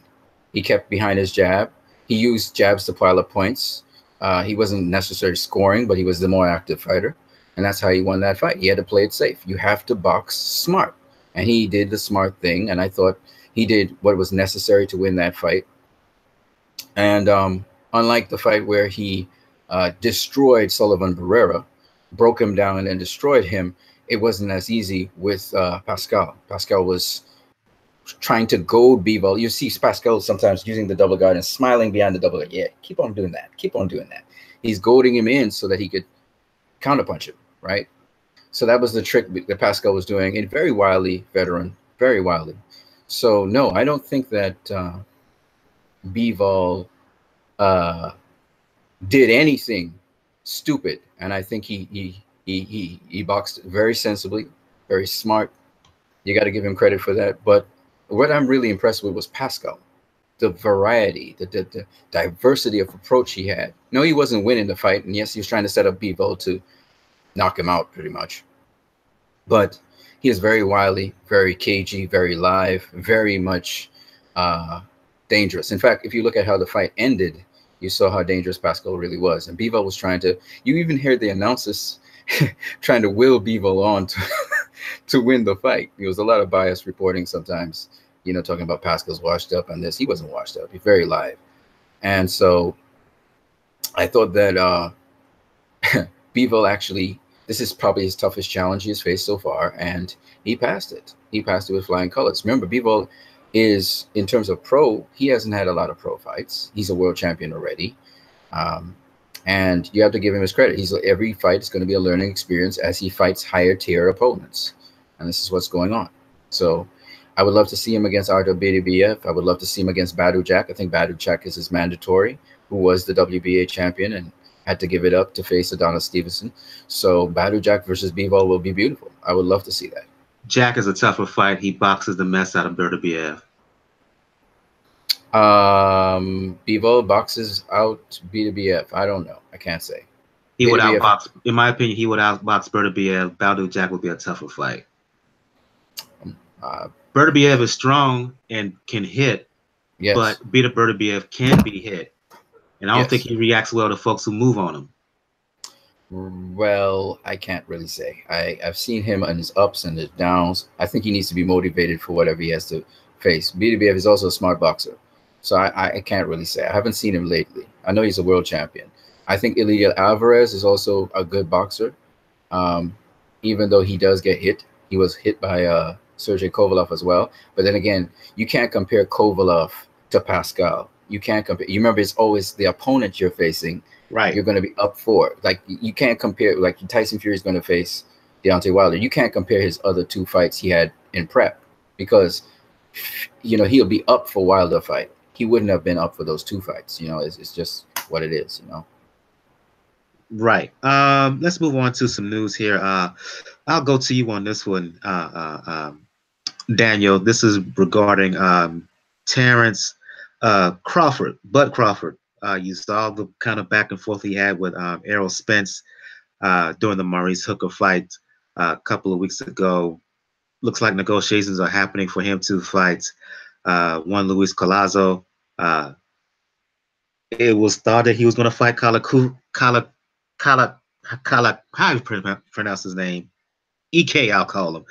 He kept behind his jab. He used jabs to pile up points. He wasn't necessarily scoring, but he was the more active fighter. And that's how he won that fight. He had to play it safe. You have to box smart. And he did the smart thing. And I thought he did what was necessary to win that fight. And unlike the fight where he destroyed Sullivan Barrera, broke him down and then destroyed him, it wasn't as easy with Pascal. Pascal was trying to goad Bivol. You see Pascal sometimes using the double guard and smiling behind the double guard. Yeah, keep on doing that. Keep on doing that. He's goading him in so that he could counterpunch him, right? So that was the trick that Pascal was doing. And very wily veteran, very wily. So no, I don't think that Bivol did anything stupid. And I think he boxed very sensibly, very smart. You got to give him credit for that. But what I'm really impressed with was Pascal. The variety, the diversity of approach he had. No, he wasn't winning the fight, and yes, he was trying to set up Bivol to knock him out pretty much. But he is very wily, very cagey, very live, very much dangerous. In fact, if you look at how the fight ended, you saw how dangerous Pascal really was. And Bivol was trying to, you even heard the announcers trying to will Bivol on to win the fight. There was a lot of biased reporting sometimes, you know, talking about Pascal's washed up and this. He wasn't washed up. He's very live. And so I thought that Bivol actually, this is probably his toughest challenge he's faced so far, and he passed it. He passed it with flying colors. Remember, Bivol is, in terms of pro, he hasn't had a lot of pro fights. He's a world champion already. And you have to give him his credit. Every fight is going to be a learning experience as he fights higher tier opponents. And this is what's going on. So I would love to see him against RWBF. I would love to see him against Badu Jack. I think Badu Jack is his mandatory, who was the WBA champion and had to give it up to face Adonis Stevenson. So Badu Jack versus Bivol will be beautiful. I would love to see that. Jack is a tougher fight. He boxes the mess out of Berdabiev. Bivol boxes out BWF. I don't know. I can't say. He would outbox, in my opinion, he would outbox Berdabiev. Badu Jack would be a tougher fight. Berdabiev is strong and can hit, yes, but Berdabiev can be hit. And I don't think he reacts well to folks who move on him. Well, I can't really say. I've seen him on his ups and his downs. I think he needs to be motivated for whatever he has to face. BWF is also a smart boxer. So I can't really say. I haven't seen him lately. I know he's a world champion. I think Ilya Alvarez is also a good boxer. Even though he does get hit. He was hit by Sergey Kovalev as well. But then again, you can't compare Kovalev to Pascal. You can't compare. You remember, it's always the opponent you're facing. Right. You're going to be up for. Like, you can't compare. Like, Tyson Fury is going to face Deontay Wilder. You can't compare his other two fights he had in prep because, you know, he'll be up for Wilder fight. He wouldn't have been up for those two fights. You know, it's just what it is, you know. Right. Let's move on to some news here. I'll go to you on this one, Daniel. This is regarding Terence Crawford, Bud Crawford. You saw the kind of back and forth he had with Errol Spence during the Maurice Hooker fight a couple of weeks ago. Looks like negotiations are happening for him to fight one Luis Collazo. It was thought that he was going to fight how do you pronounce his name? EK, I'll call him.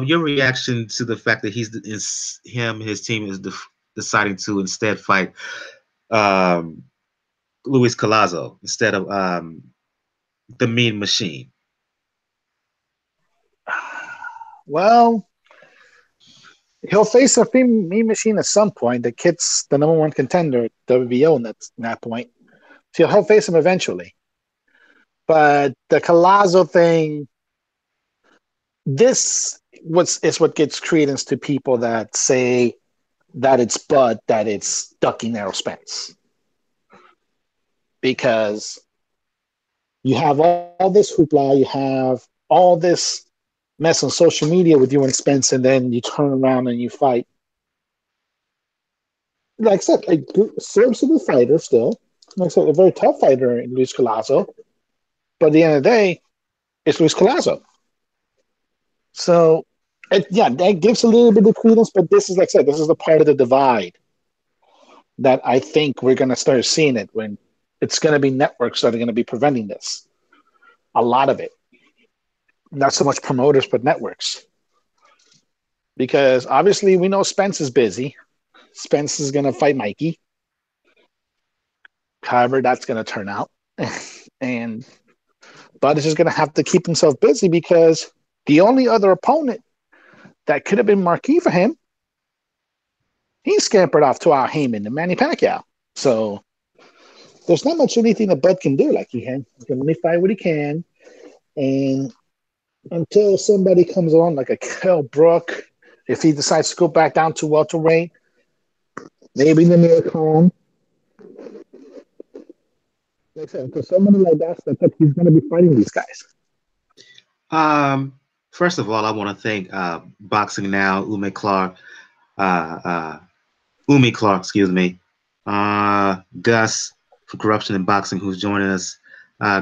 Your reaction to the fact that his team is deciding to instead fight Luis Collazo instead of the Mean Machine? Well, he'll face a Mean Machine at some point. The kid's the #1 contender at WBO in that point. So he'll face him eventually. But the Collazo thing, this is what gets credence to people that say that it's Bud, that it's ducking Errol Spence. Because you have all this hoopla, you have all this mess on social media with you and Spence, and then you turn around and you fight. Like I said, a serviceable fighter still. Like I said, a very tough fighter in Luis Collazo. But at the end of the day, it's Luis Collazo. So, that gives a little bit of credence, but this is, like I said, this is the part of the divide that I think we're going to start seeing it when it's going to be networks that are going to be preventing this. A lot of it. Not so much promoters, but networks. Because obviously we know Spence is busy. Spence is going to fight Mikey. However that's going to turn out. And Bud is just going to have to keep himself busy because the only other opponent that could have been marquee for him, he scampered off to Al Heyman and Manny Pacquiao. So there's not much anything that Bud can do. Like he can only fight what he can. And until somebody comes on like a Kell Brook, if he decides to go back down to welterweight, maybe the Miracle. Like I said, for somebody like that, he's going to be fighting these guys. First of all, I want to thank Boxing Now, uh, uh, Umi Clark, excuse me, Gus for Corruption in Boxing, who's joining us.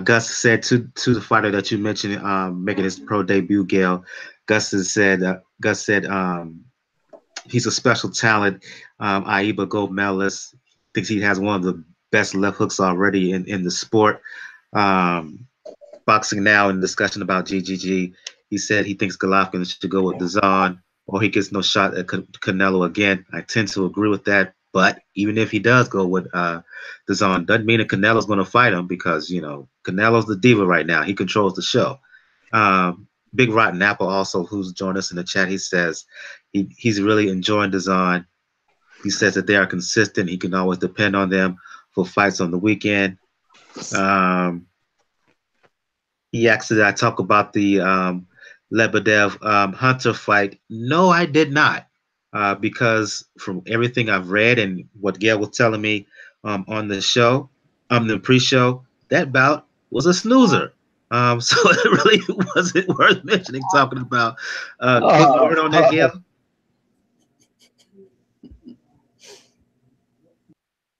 Gus said to the fighter that you mentioned, making his pro debut, Gail. Gus said he's a special talent. Aiba gold medalist. Thinks he has one of the best left hooks already in the sport. Boxing Now in discussion about GGG, he said he thinks Golovkin should go with DAZN or he gets no shot at Canelo again. I tend to agree with that. But even if he does go with DAZN, doesn't mean that Canelo's going to fight him because, you know, Canelo's the diva right now. He controls the show. Big Rotten Apple also, who's joined us in the chat, he says he's really enjoying DAZN. He says that they are consistent. He can always depend on them for fights on the weekend. He asked that I talk about the Lebedev Hunter fight. No, I did not, because from everything I've read and what Gail was telling me on the show, the pre-show, that bout was a snoozer. So it really wasn't worth mentioning. Talking about quick word on that, Gail.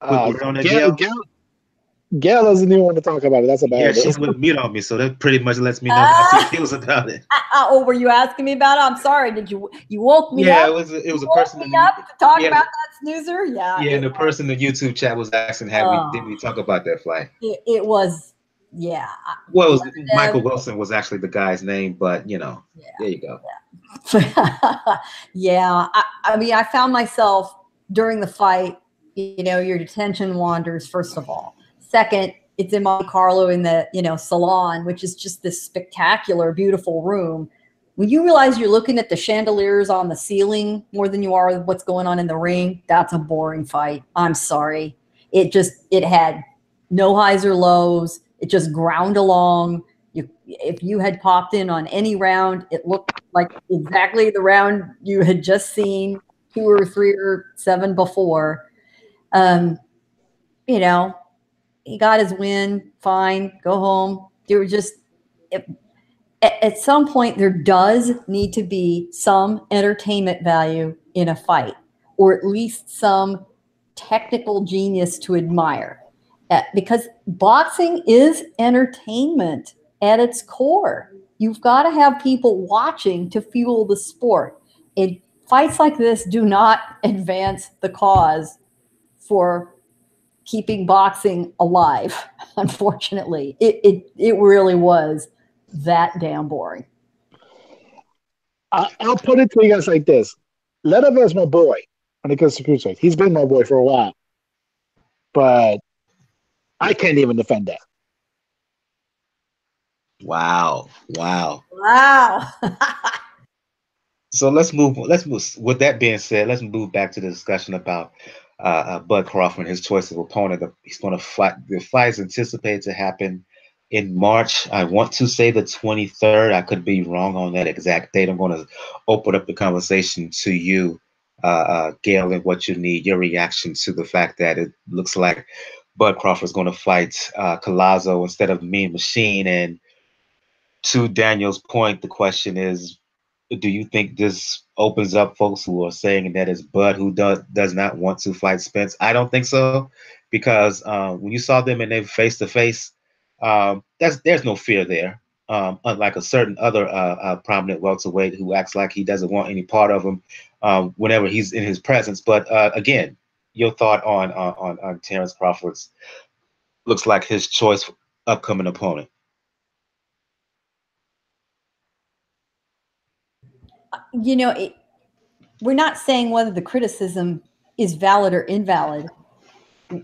Quick word on that, Gail. Gail doesn't even want to talk about it. That's about it. Yeah, she went mute on me, so that pretty much lets me know how she feels about it. Oh, were you asking me about it? I'm sorry. Did you woke me up? Yeah, it was a person to talk about that snoozer. Yeah. Yeah, and the person in the YouTube chat was asking, did we talk about that fight? It was, yeah. Well, Michael Wilson was actually the guy's name, but you know, there you go. Yeah. Yeah. I mean, I found myself during the fight. You know, your attention wanders. First of all. Second, it's in Monte Carlo in the, salon, which is just this spectacular, beautiful room. When you realize you're looking at the chandeliers on the ceiling more than you are what's going on in the ring, that's a boring fight. I'm sorry. It had no highs or lows. It just ground along. If you had popped in on any round, it looked like exactly the round you had just seen 2 or 3 or 7 before. He got his win, fine, go home. There were just, at some point, there does need to be some entertainment value in a fight, or at least some technical genius to admire. Because boxing is entertainment at its core. You've got to have people watching to fuel the sport. Fights like this do not advance the cause for keeping boxing alive. Unfortunately, it really was that damn boring. I'll put it to you guys like this: Lebedev is my boy when it comes to cruiserweight. He's been my boy for a while, but I can't even defend that. Wow. So let's move. With that being said, let's move back to the discussion about Bud Crawford, his choice of opponent. He's going to fight. The fight is anticipated to happen in March. I want to say the 23rd. I could be wrong on that exact date. I'm going to open up the conversation to you, Gail, and what you need, your reaction to the fact that it looks like Bud Crawford is going to fight Collazo instead of Mean Machine. And to Daniel's point, the question is, do you think this opens up folks who are saying that it's Bud who does not want to fight Spence? I don't think so, because when you saw them and they face to face, there's no fear there. Unlike a certain other prominent welterweight who acts like he doesn't want any part of him whenever he's in his presence. But again, your thought on Terence Crawford's looks like his choice for upcoming opponent. We're not saying whether the criticism is valid or invalid.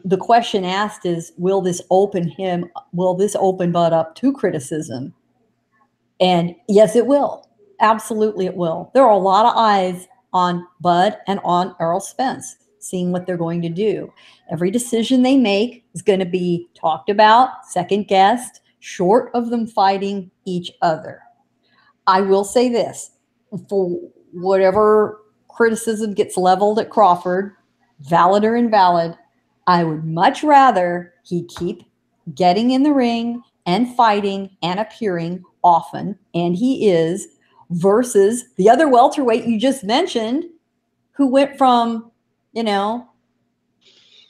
The question asked is, will this open Bud up to criticism? And yes, it will. Absolutely, it will. There are a lot of eyes on Bud and on Errol Spence, seeing what they're going to do. Every decision they make is going to be talked about, second guessed, short of them fighting each other. I will say this, for whatever criticism gets leveled at Crawford, valid or invalid, I would much rather he keep getting in the ring and fighting and appearing often, and he is, versus the other welterweight you just mentioned, who went from,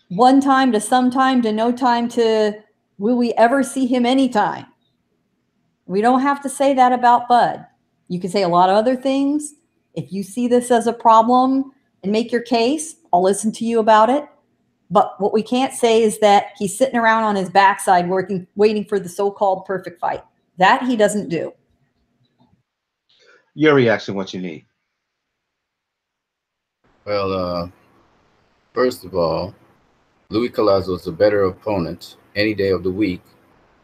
one time to sometime to no time to will we ever see him anytime? We don't have to say that about Bud. You can say a lot of other things. If you see this as a problem and make your case, I'll listen to you about it. But what we can't say is that he's sitting around on his backside waiting for the so-called perfect fight. That he doesn't do. Your reaction, what you need? Well, first of all, Luis Collazo is a better opponent any day of the week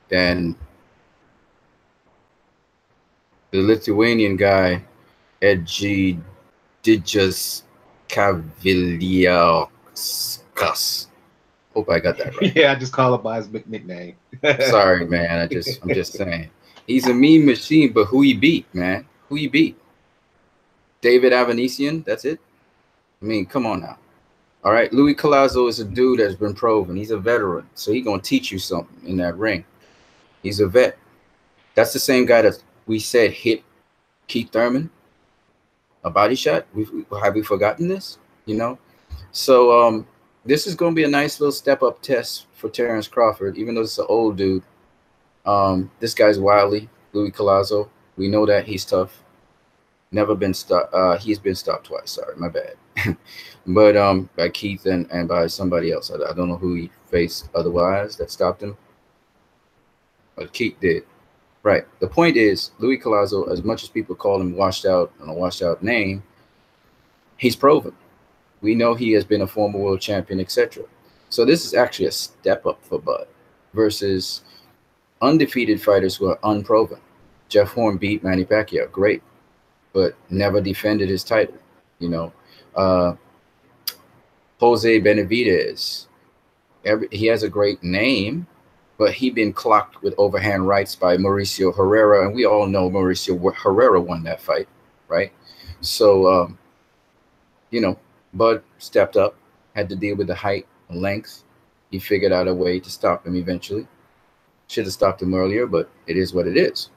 than the Lithuanian guy, Egidijus Kaviliauskas. Hope I got that right. Yeah, I just call him by his nickname. Sorry, man. I'm just saying. He's a mean machine, but who he beat, man? Who he beat? David Avanesian? That's it? I mean, come on now. All right, Luis Collazo is a dude that's been proven. He's a veteran, so he's going to teach you something in that ring. He's a vet. That's the same guy that we said hit Keith Thurman, a body shot. Have we forgotten this? So this is going to be a nice little step-up test for Terence Crawford, even though it's an old dude. This guy's wily, Luis Collazo. We know that he's tough. Never been stopped. He's been stopped twice. Sorry, my bad. But by Keith and by somebody else. I don't know who he faced otherwise that stopped him. But Keith did. Right. The point is, Luis Collazo, as much as people call him washed out and a washed out name, he's proven. We know he has been a former world champion, etc. So this is actually a step up for Bud versus undefeated fighters who are unproven. Jeff Horn beat Manny Pacquiao, great, but never defended his title. Jose Benavidez, he has a great name, but he been clocked with overhand rights by Mauricio Herrera, and we all know Mauricio Herrera won that fight, right? So, Bud stepped up, had to deal with the height and length. He figured out a way to stop him eventually. Should have stopped him earlier, but it is what it is.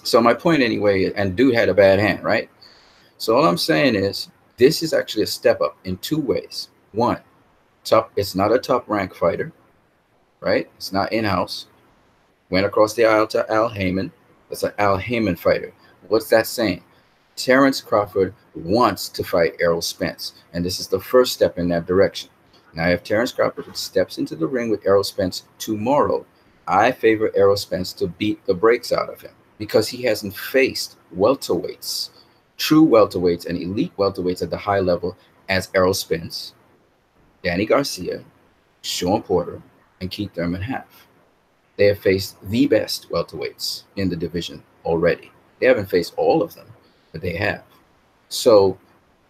So my point anyway, and dude had a bad hand, right? So all I'm saying is this is actually a step up in two ways. One, it's not a top rank fighter, right? It's not in-house. Went across the aisle to Al Heyman. That's an Al Heyman fighter. What's that saying? Terence Crawford wants to fight Errol Spence, and this is the first step in that direction. Now, if Terence Crawford steps into the ring with Errol Spence tomorrow, I favor Errol Spence to beat the brakes out of him because he hasn't faced welterweights, true welterweights and elite welterweights at the high level as Errol Spence, Danny Garcia, Sean Porter, and Keith Thurman have. They have faced the best welterweights in the division already. They haven't faced all of them, but they have. So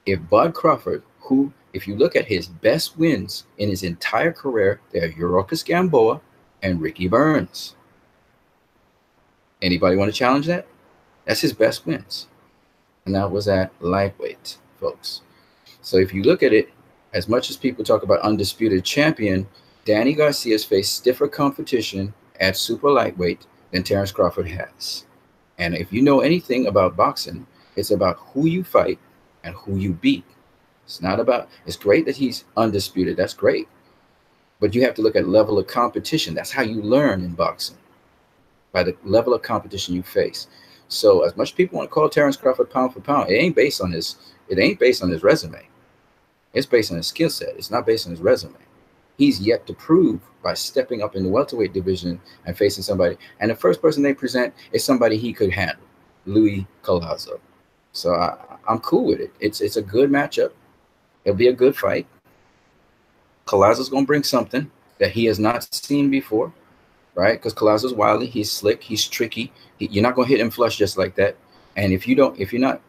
if Bud Crawford, who, if you look at his best wins in his entire career, they're Yuriorkis Gamboa and Ricky Burns. Anybody want to challenge that? That's his best wins. And that was at lightweight, folks. So if you look at it, as much as people talk about undisputed champion, Danny Garcia's faced stiffer competition at super lightweight than Terence Crawford has. And if you know anything about boxing, it's about who you fight and who you beat. It's not about, it's great that he's undisputed. That's great. But you have to look at level of competition. That's how you learn in boxing, by the level of competition you face. So as much as people want to call Terence Crawford pound for pound, it ain't based on his resume. It's based on his skill set. It's not based on his resume. He's yet to prove by stepping up in the welterweight division and facing somebody. And the first person they present is somebody he could handle, Luis Collazo. So I'm cool with it. It's a good matchup. It'll be a good fight. Collazo's going to bring something that he has not seen before, right? Because Collazo's wily. He's slick. He's tricky. You're not going to hit him flush just like that. And if you're not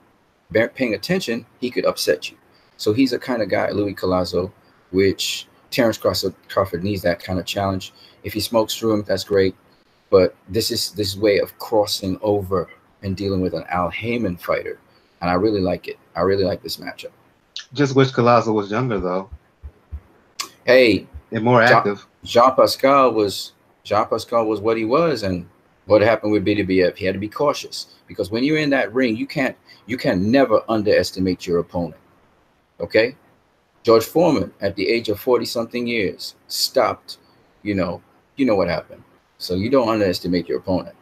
paying attention, he could upset you. So he's a kind of guy, Luis Collazo, which Terence Crawford needs that kind of challenge. If he smokes through him, that's great. But this is this way of crossing over and dealing with an Al Heyman fighter. And I really like it. I really like this matchup. Just wish Collazo was younger, though. Hey, and more active. Jean Pascal was what he was, and What happened with BWF? He had to be cautious because when you're in that ring, you can never underestimate your opponent. Okay, George Foreman at the age of 40-something years stopped. You know what happened. So you don't underestimate your opponent.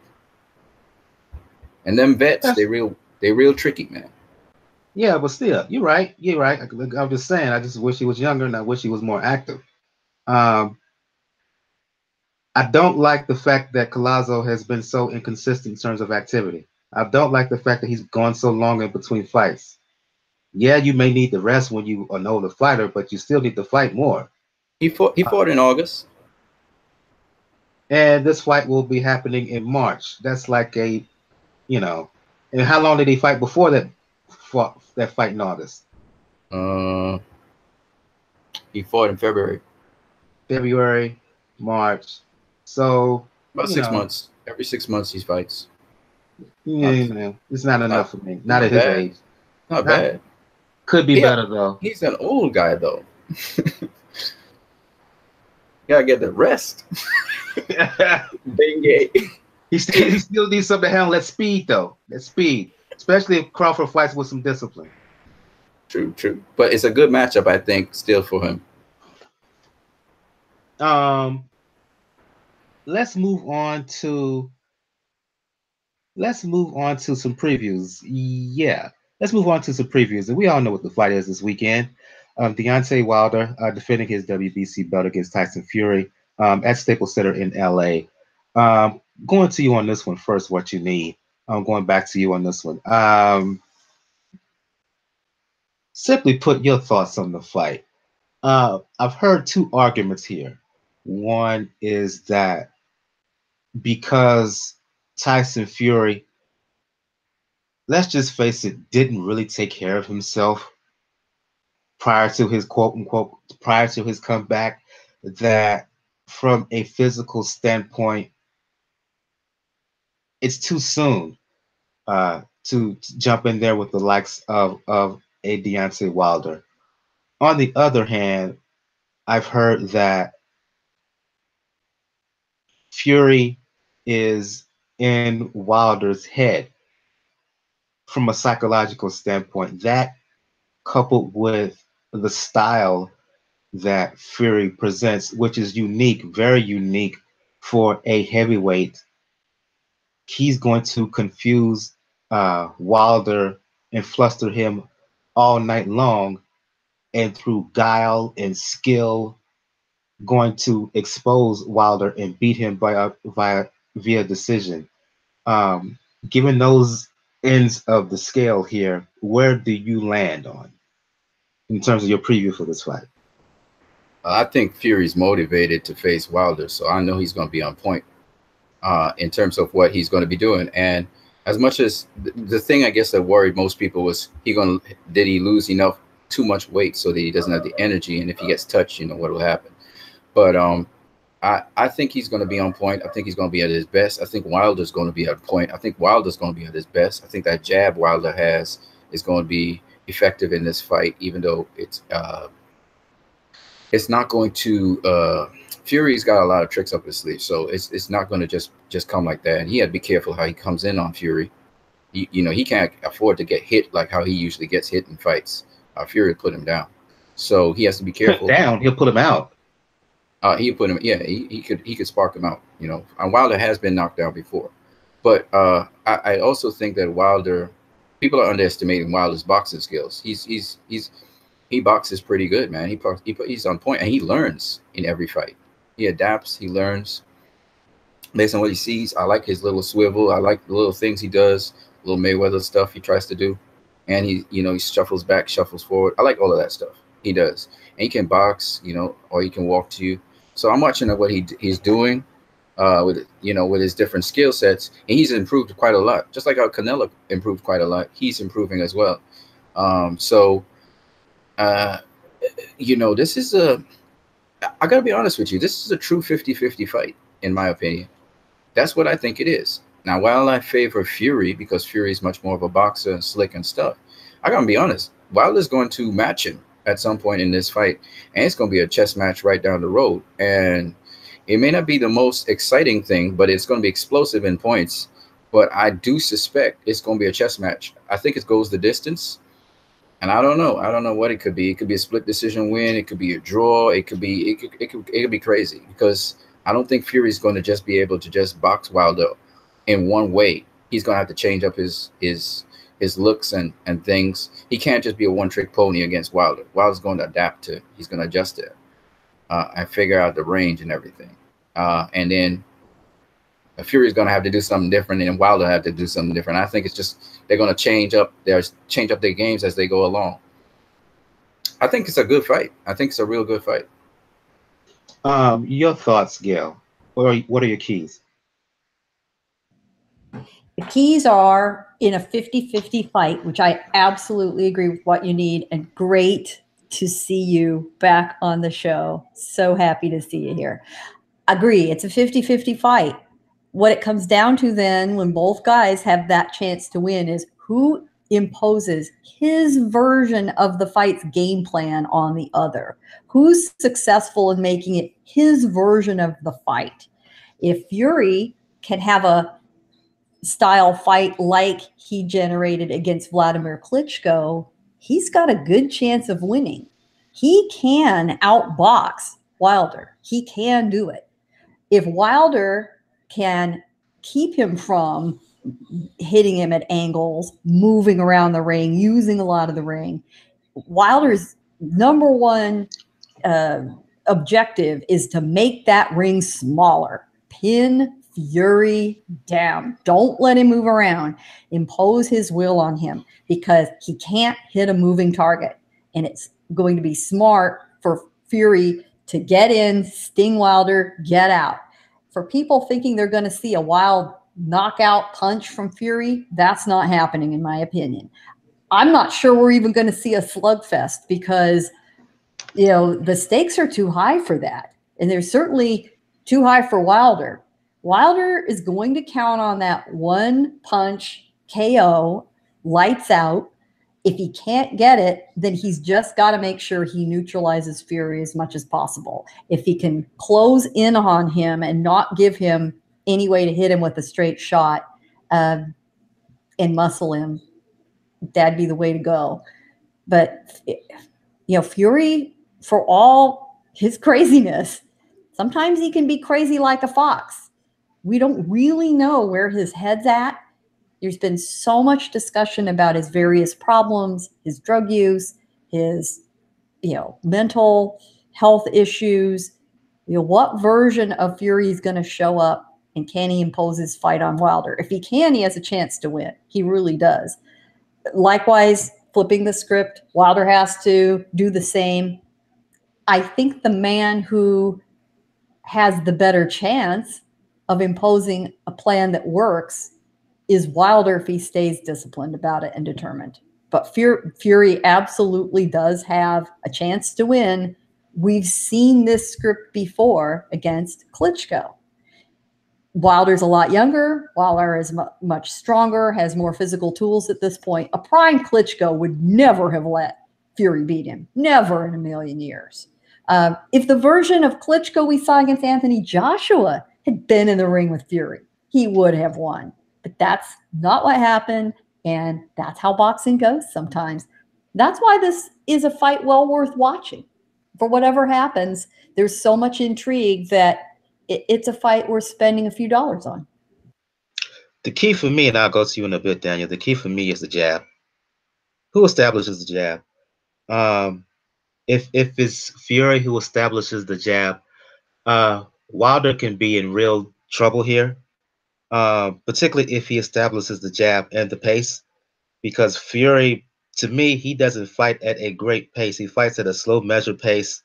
And them vets, they real tricky, man. Yeah, but still, you're right. You're right. I'm just saying. I just wish he was younger, and I wish he was more active. I don't like the fact that Collazo has been so inconsistent in terms of activity. I don't like the fact that he's gone so long in between fights. Yeah, you may need the rest when you are an older fighter, but you still need to fight more. He fought in August. And this fight will be happening in March. That's like and how long did he fight before that fight in August? He fought in February. February, March. So about 6 months. Every 6 months he fights. Yeah, it's not enough for me. Not at his age. Not bad. Could be better though. He's an old guy though. Gotta get the rest. He still needs something to handle that speed though. That speed, especially if Crawford fights with some discipline. True. But it's a good matchup, I think, still for him. Let's move on to some previews. Yeah, let's move on to some previews. And we all know what the fight is this weekend. Deontay Wilder defending his WBC belt against Tyson Fury at Staples Center in LA. Going to you on this one first, what you need. I'm going back to you on this one. Simply put your thoughts on the fight. I've heard two arguments here. One is that because Tyson Fury, let's just face it, didn't really take care of himself prior to his prior to his comeback, that from a physical standpoint, it's too soon to jump in there with the likes of a Deontay Wilder. On the other hand, I've heard that Fury is in Wilder's head from a psychological standpoint. That, coupled with the style that Fury presents, which is unique, very unique for a heavyweight, he's going to confuse Wilder and fluster him all night long, and through guile and skill, going to expose Wilder and beat him via decision. Given those ends of the scale here, where do you land on in terms of your preview for this fight? I think Fury's motivated to face Wilder, so I know he's going to be on point in terms of what he's going to be doing. And as much as the thing I guess that worried most people was did he lose too much weight so that he doesn't have the energy, and if he gets touched, what will happen. But I think he's going to be on point. I think he's going to be at his best. I think Wilder's going to be at point. I think Wilder's going to be at his best. I think that jab Wilder has is going to be effective in this fight, even though it's not going to. Fury's got a lot of tricks up his sleeve, so it's not going to just come like that. And he had to be careful how he comes in on Fury. He can't afford to get hit like how he usually gets hit in fights. Fury put him down, so he has to be careful. Down, he'll put him out. He put him. Yeah, he could spark him out. And Wilder has been knocked down before, but I also think that Wilder, people are underestimating Wilder's boxing skills. He boxes pretty good, man. He's on point, and he learns in every fight. He adapts. He learns based on what he sees. I like his little swivel. I like the little things he does, little Mayweather stuff he tries to do, and he shuffles back, shuffles forward. I like all of that stuff he does, and he can box, or he can walk to you. So I'm watching what he's doing with his different skill sets, and he's improved quite a lot. Just like how Canelo improved quite a lot, he's improving as well. This is I got to be honest with you, this is a true 50-50 fight, in my opinion. That's what I think it is. Now, while I favor Fury because Fury is much more of a boxer and slick and stuff, I got to be honest, Wilder's going to match him at some point in this fight, and it's going to be a chess match right down the road. And It may not be the most exciting thing, but it's going to be explosive in points. But I do suspect it's going to be a chess match. I think it goes the distance. And I don't know. I don't know what it could be. It could be a split decision win. It could be a draw. It could be crazy, because I don't think Fury's going to just be able to just box Wilder in one way. He's going to have to change up his looks and things. He can't just be a one-trick pony against Wilder. Wilder's going to adapt to. He's going to adjust it and figure out the range and everything. And then Fury's going to have to do something different, and Wilder have to do something different. I think it's just they're going to change up their games as they go along. I think it's a good fight. I think it's a real good fight. Your thoughts, Gail? What are your keys? The keys are in a 50-50 fight, which I absolutely agree with what you need, and great to see you back on the show. So happy to see you here. Agree, it's a 50-50 fight. What it comes down to then, when both guys have that chance to win, is who imposes his version of the fight's game plan on the other. Who's successful in making it his version of the fight? If Fury can have a style fight like he generated against Vladimir Klitschko, he's got a good chance of winning. He can outbox Wilder. He can do it. If Wilder can keep him from hitting him at angles, moving around the ring, using a lot of the ring, Wilder's number one objective is to make that ring smaller. Pin Fury down. Don't let him move around. Impose his will on him, because he can't hit a moving target. And it's going to be smart for Fury to get in, sting Wilder, get out. For people thinking they're going to see a wild knockout punch from Fury, that's not happening, in my opinion. I'm not sure we're even going to see a slugfest, because, you know, the stakes are too high for that. And they're certainly too high for Wilder. Wilder is going to count on that one punch KO, lights out. If he can't get it, then he's just got to make sure he neutralizes Fury as much as possible. If he can close in on him and not give him any way to hit him with a straight shot and muscle him, that'd be the way to go. But, you know, Fury, for all his craziness, sometimes he can be crazy like a fox. We don't really know where his head's at. There's been so much discussion about his various problems, his drug use, his, you know, mental health issues. You know, what version of Fury is going to show up, and can he impose his fight on Wilder? If he can, he has a chance to win. He really does. Likewise, flipping the script, Wilder has to do the same. I think the man who has the better chance of imposing a plan that works is Wilder, if he stays disciplined about it and determined. But Fury absolutely does have a chance to win. We've seen this script before against Klitschko. Wilder's a lot younger. Wilder is much stronger, has more physical tools at this point. A prime Klitschko would never have let Fury beat him. Never in a million years. If the version of Klitschko we saw against Anthony Joshua had been in the ring with Fury, he would have won. But that's not what happened, and that's how boxing goes sometimes. That's why this is a fight well worth watching. For whatever happens, there's so much intrigue that it's a fight worth spending a few dollars on. The key for me, and I'll go to you in a bit, Daniel, the key for me is the jab. Who establishes the jab? If it's Fury who establishes the jab, Wilder can be in real trouble here. Particularly if he establishes the jab and the pace, because Fury, to me, he doesn't fight at a great pace. He fights at a slow, measured pace,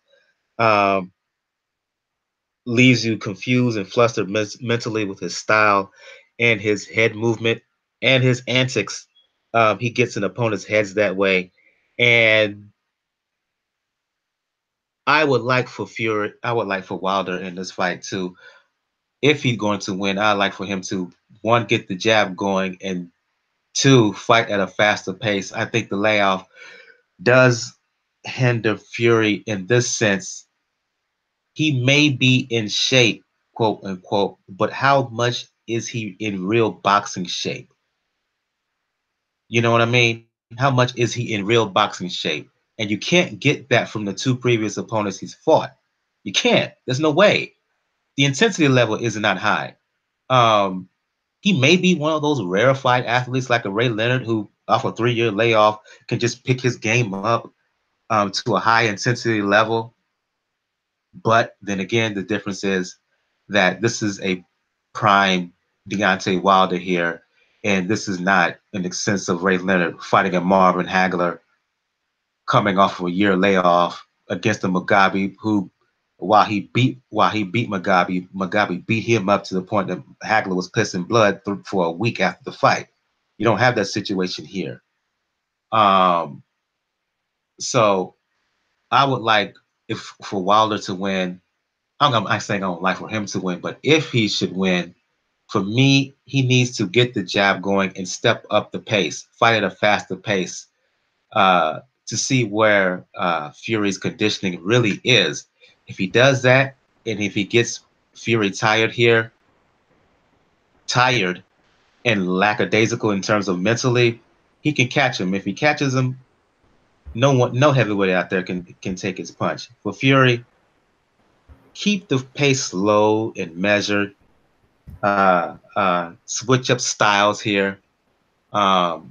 leaves you confused and flustered mentally with his style and his head movement and his antics. He gets in opponents' heads that way. And I would like for Wilder in this fight too. If he's going to win, I'd like for him to, one, get the jab going, and two, fight at a faster pace. I think the layoff does hinder Fury in this sense. He may be in shape quote unquote, but how much is he in real boxing shape? You know what I mean? How much is he in real boxing shape? And you can't get that from the two previous opponents he's fought. You can't. There's no way. The intensity level is not high. He may be one of those rarefied athletes like a Ray Leonard who, off a 3-year layoff, can just pick his game up to a high intensity level. But then again, the difference is that this is a prime Deontay Wilder here, and this is not an extensive Ray Leonard fighting a Marvin Hagler coming off of a year layoff against a Mugabe who, while he beat Mugabe beat him up to the point that Hagler was pissing blood for a week after the fight. You don't have that situation here. So I would like for Wilder to win. I'm saying I don't like for him to win, but if he should win, for me, he needs to get the jab going and step up the pace, fight at a faster pace, to see where Fury's conditioning really is. If he does that, and if he gets Fury tired and lackadaisical in terms of mentally, he can catch him. If he catches him, no heavyweight out there can take his punch. For Fury, keep the pace low and measured. Switch up styles here. I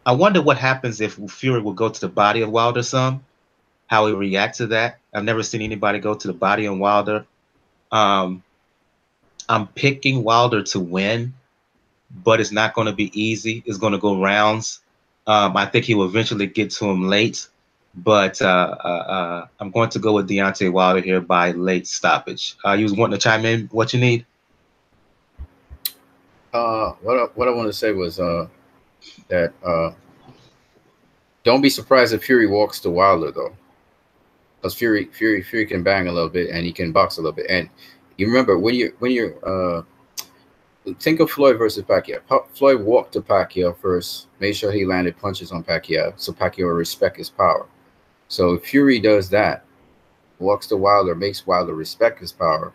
wonder what happens if Fury will go to the body of Wilder some, how he react to that. I've never seen anybody go to the body on Wilder. I'm picking Wilder to win, but it's not going to be easy. It's going to go rounds. I think he will eventually get to him late, but I'm going to go with Deontay Wilder here by late stoppage. You was wanting to chime in? What you need? What I want to say was that don't be surprised if Fury walks to Wilder though, because Fury can bang a little bit and he can box a little bit. And you remember when you're think of Floyd versus Pacquiao. Floyd walked to Pacquiao first, made sure he landed punches on Pacquiao, so Pacquiao will respect his power. So if Fury does that, walks to Wilder, makes Wilder respect his power,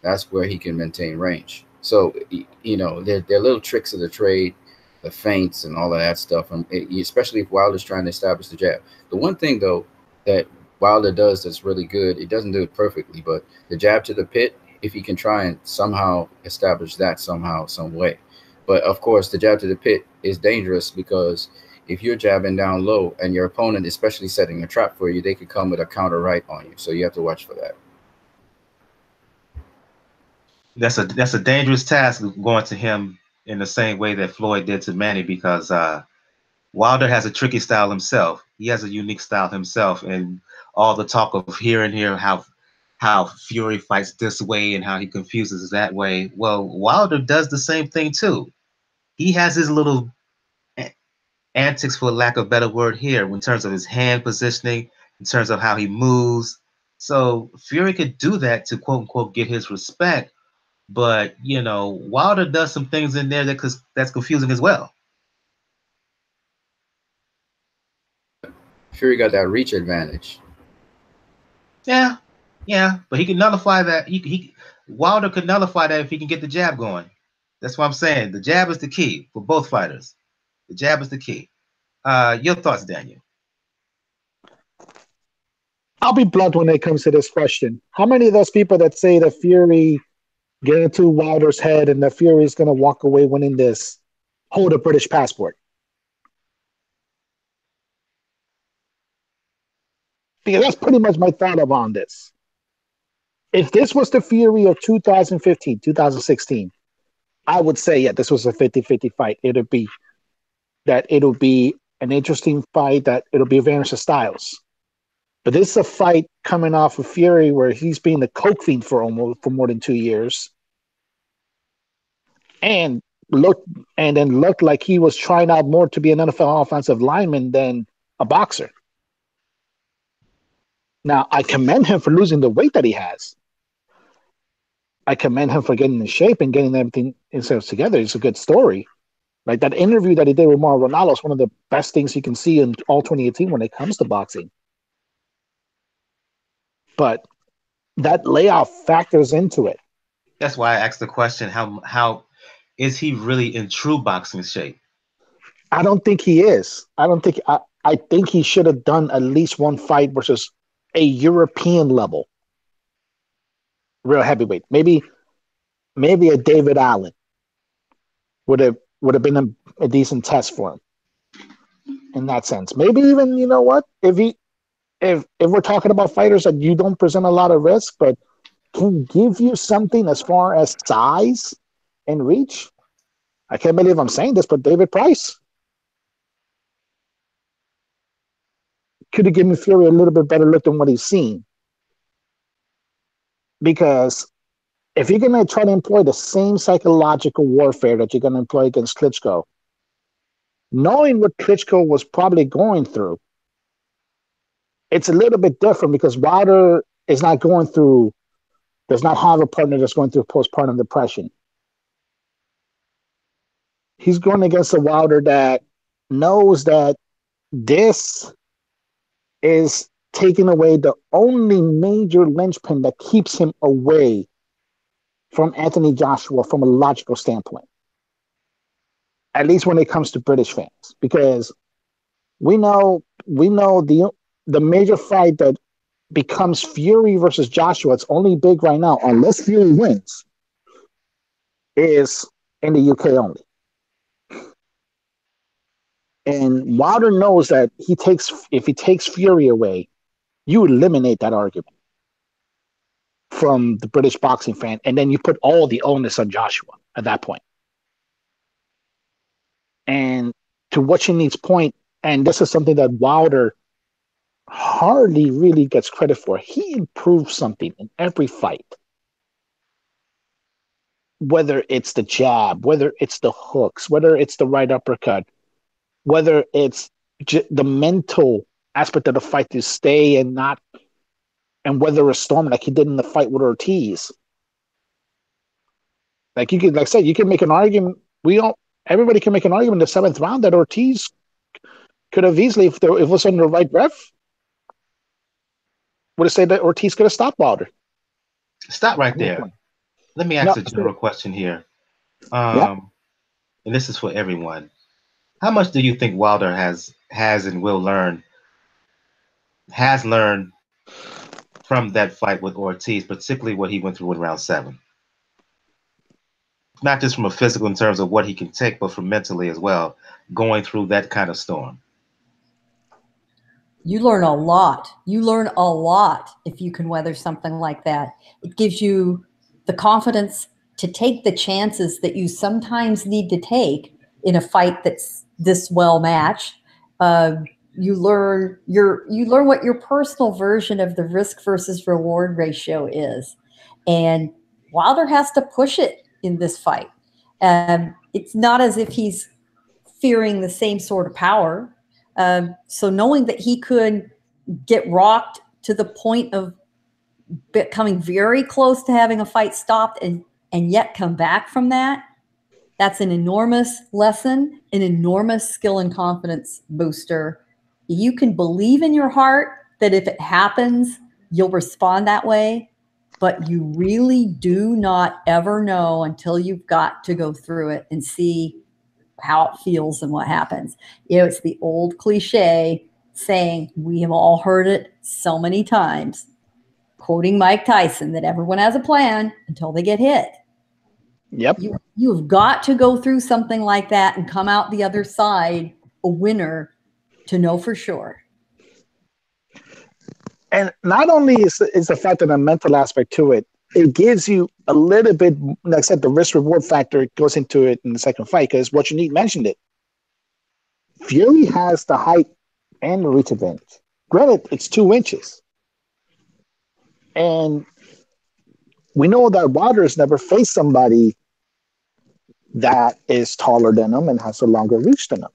that's where he can maintain range. So, you know, there are little tricks of the trade, the feints and all of that stuff, and especially if Wilder's trying to establish the jab. The one thing, though, that Wilder does that's really good, it doesn't do it perfectly, but the jab to the pit, if he can try and somehow establish that somehow, some way. But, of course, the jab to the pit is dangerous because if you're jabbing down low and your opponent, especially setting a trap for you, they could come with a counter right on you. So you have to watch for that. That's a dangerous task going to him in the same way that Floyd did to Manny, because Wilder has a tricky style himself. He has a unique style himself, and all the talk of here and here how Fury fights this way and how he confuses that way. Well, Wilder does the same thing too. He has his little antics, for lack of a better word, here in terms of his hand positioning, in terms of how he moves. So Fury could do that to quote unquote get his respect, but you know, Wilder does some things in there that's confusing as well. Fury got that reach advantage. Yeah, but he can nullify that. Wilder could nullify that if he can get the jab going. That's what I'm saying. The jab is the key for both fighters. The jab is the key. Your thoughts, Daniel? I'll be blunt when it comes to this question. How many of those people that say that Fury get into Wilder's head and that Fury is going to walk away winning this hold a British passport? Because that's pretty much my thought on this. If this was the Fury of 2015, 2016, I would say, yeah, this was a 50-50 fight. It'll be an interesting fight, that it'll be a advantage of styles. But this is a fight coming off of Fury where he's been the coke fiend for more than 2 years. And then looked like he was trying out more to be an NFL offensive lineman than a boxer. Now, I commend him for losing the weight that he has. I commend him for getting in shape and getting everything together. It's a good story. Like that interview that he did with Mauro Ronaldo is one of the best things you can see in all 2018 when it comes to boxing. But that layoff factors into it. That's why I asked the question: How is he really in true boxing shape? I don't think he is. I think he should have done at least one fight versus a European level real heavyweight. Maybe a David Allen would have been a decent test for him in that sense. Maybe even, you know what, if we're talking about fighters that you don't present a lot of risk but can give you something as far as size and reach. I can't believe I'm saying this, but David Price could have given Fury a little bit better look than what he's seen. Because if you're going to try to employ the same psychological warfare that you're going to employ against Klitschko, knowing what Klitschko was probably going through, it's a little bit different because Wilder is not going through, does not have a partner that's going through postpartum depression. He's going against a Wilder that knows that this is taking away the only major linchpin that keeps him away from Anthony Joshua from a logical standpoint. At least when it comes to British fans, because we know the major fight that becomes Fury versus Joshua, it's only big right now, unless Fury wins, is in the UK only. And Wilder knows that if he takes Fury away, you eliminate that argument from the British boxing fan, and then you put all the onus on Joshua at that point. And to Whatchamani's point, and this is something that Wilder hardly really gets credit for, he improves something in every fight. Whether it's the jab, whether it's the hooks, whether it's the right uppercut, whether it's the mental aspect of the fight to stay and not, and weather a storm like he did in the fight with Ortiz. Like you could, like I said, you can make an argument. Everybody can make an argument in the seventh round that Ortiz could have easily, if it was under the right ref, would have said that Ortiz could have stopped Wilder. Stop right there. Let me ask a general question here. And this is for everyone. How much do you think Wilder has and will learn, has learned from that fight with Ortiz, particularly what he went through in round 7? Not just from a physical in terms of what he can take, but from mentally as well, going through that kind of storm. You learn a lot. You learn a lot if you can weather something like that. It gives you the confidence to take the chances that you sometimes need to take in a fight that's this well matched. You learn what your personal version of the risk versus reward ratio is, and Wilder has to push it in this fight. It's not as if he's fearing the same sort of power. So knowing that he could get rocked to the point of coming very close to having a fight stopped and yet come back from that, that's an enormous lesson, an enormous skill and confidence booster. You can believe in your heart that if it happens, you'll respond that way, but you really do not ever know until you've got to go through it and see how it feels and what happens. It's the old cliche saying, we have all heard it so many times, quoting Mike Tyson, that everyone has a plan until they get hit. Yep. You've got to go through something like that and come out the other side a winner to know for sure. And not only is the fact that a mental aspect to it, it gives you a little bit, like I said, the risk-reward factor goes into it in the second fight, because Whatchamani mentioned it. Fury has the height and the reach advantage. Granted, it's 2 inches. And we know that Wilder has never faced somebody that is taller than him and has a longer reach than him.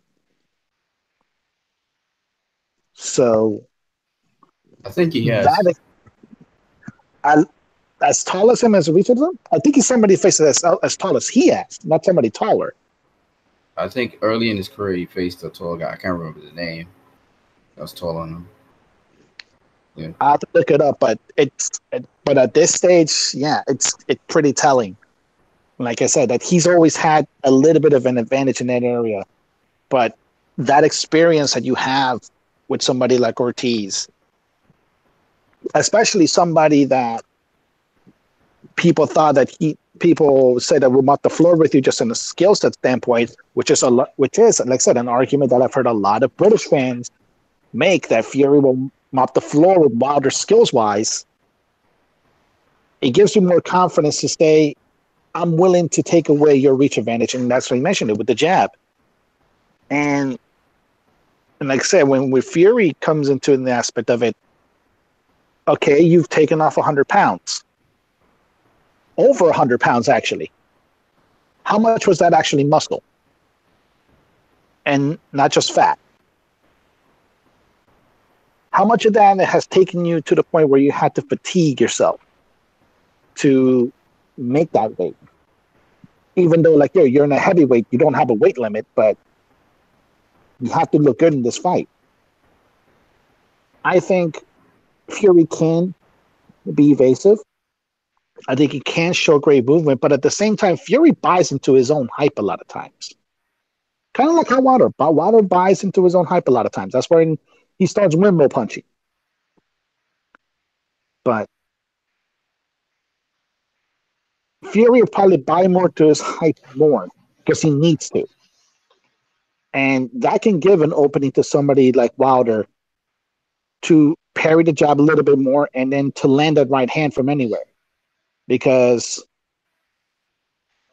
So I think he has. As tall as him, as reach as him? I think he's somebody faces as tall as he has, not somebody taller. I think early in his career he faced a tall guy. I can't remember the name. That was taller than him. Yeah. I have to look it up, but but at this stage, yeah, it's pretty telling. Like I said, that he's always had a little bit of an advantage in that area, but that experience that you have with somebody like Ortiz, especially somebody that people thought that people say that will mop the floor with you just in a skill set standpoint, which is like I said, an argument that I've heard a lot of British fans make, that Fury will mop the floor with Wilder skills wise. It gives you more confidence to say, I'm willing to take away your reach advantage, and that's what you mentioned it with the jab. And like I said, when Fury comes into the aspect of it, okay, you've taken off 100 pounds. Over 100 pounds, actually. How much was that actually muscle? And not just fat. How much of that has taken you to the point where you had to fatigue yourself to make that weight? Even though, like, you're in a heavyweight, you don't have a weight limit, but you have to look good in this fight. I think Fury can be evasive. I think he can show great movement, but at the same time, Fury buys into his own hype a lot of times. Kind of like how Wilder buys into his own hype a lot of times. That's where he starts windmill punching. But Fury will probably buy more to his hype more because he needs to. And that can give an opening to somebody like Wilder to parry the jab a little bit more and then to land that right hand from anywhere. Because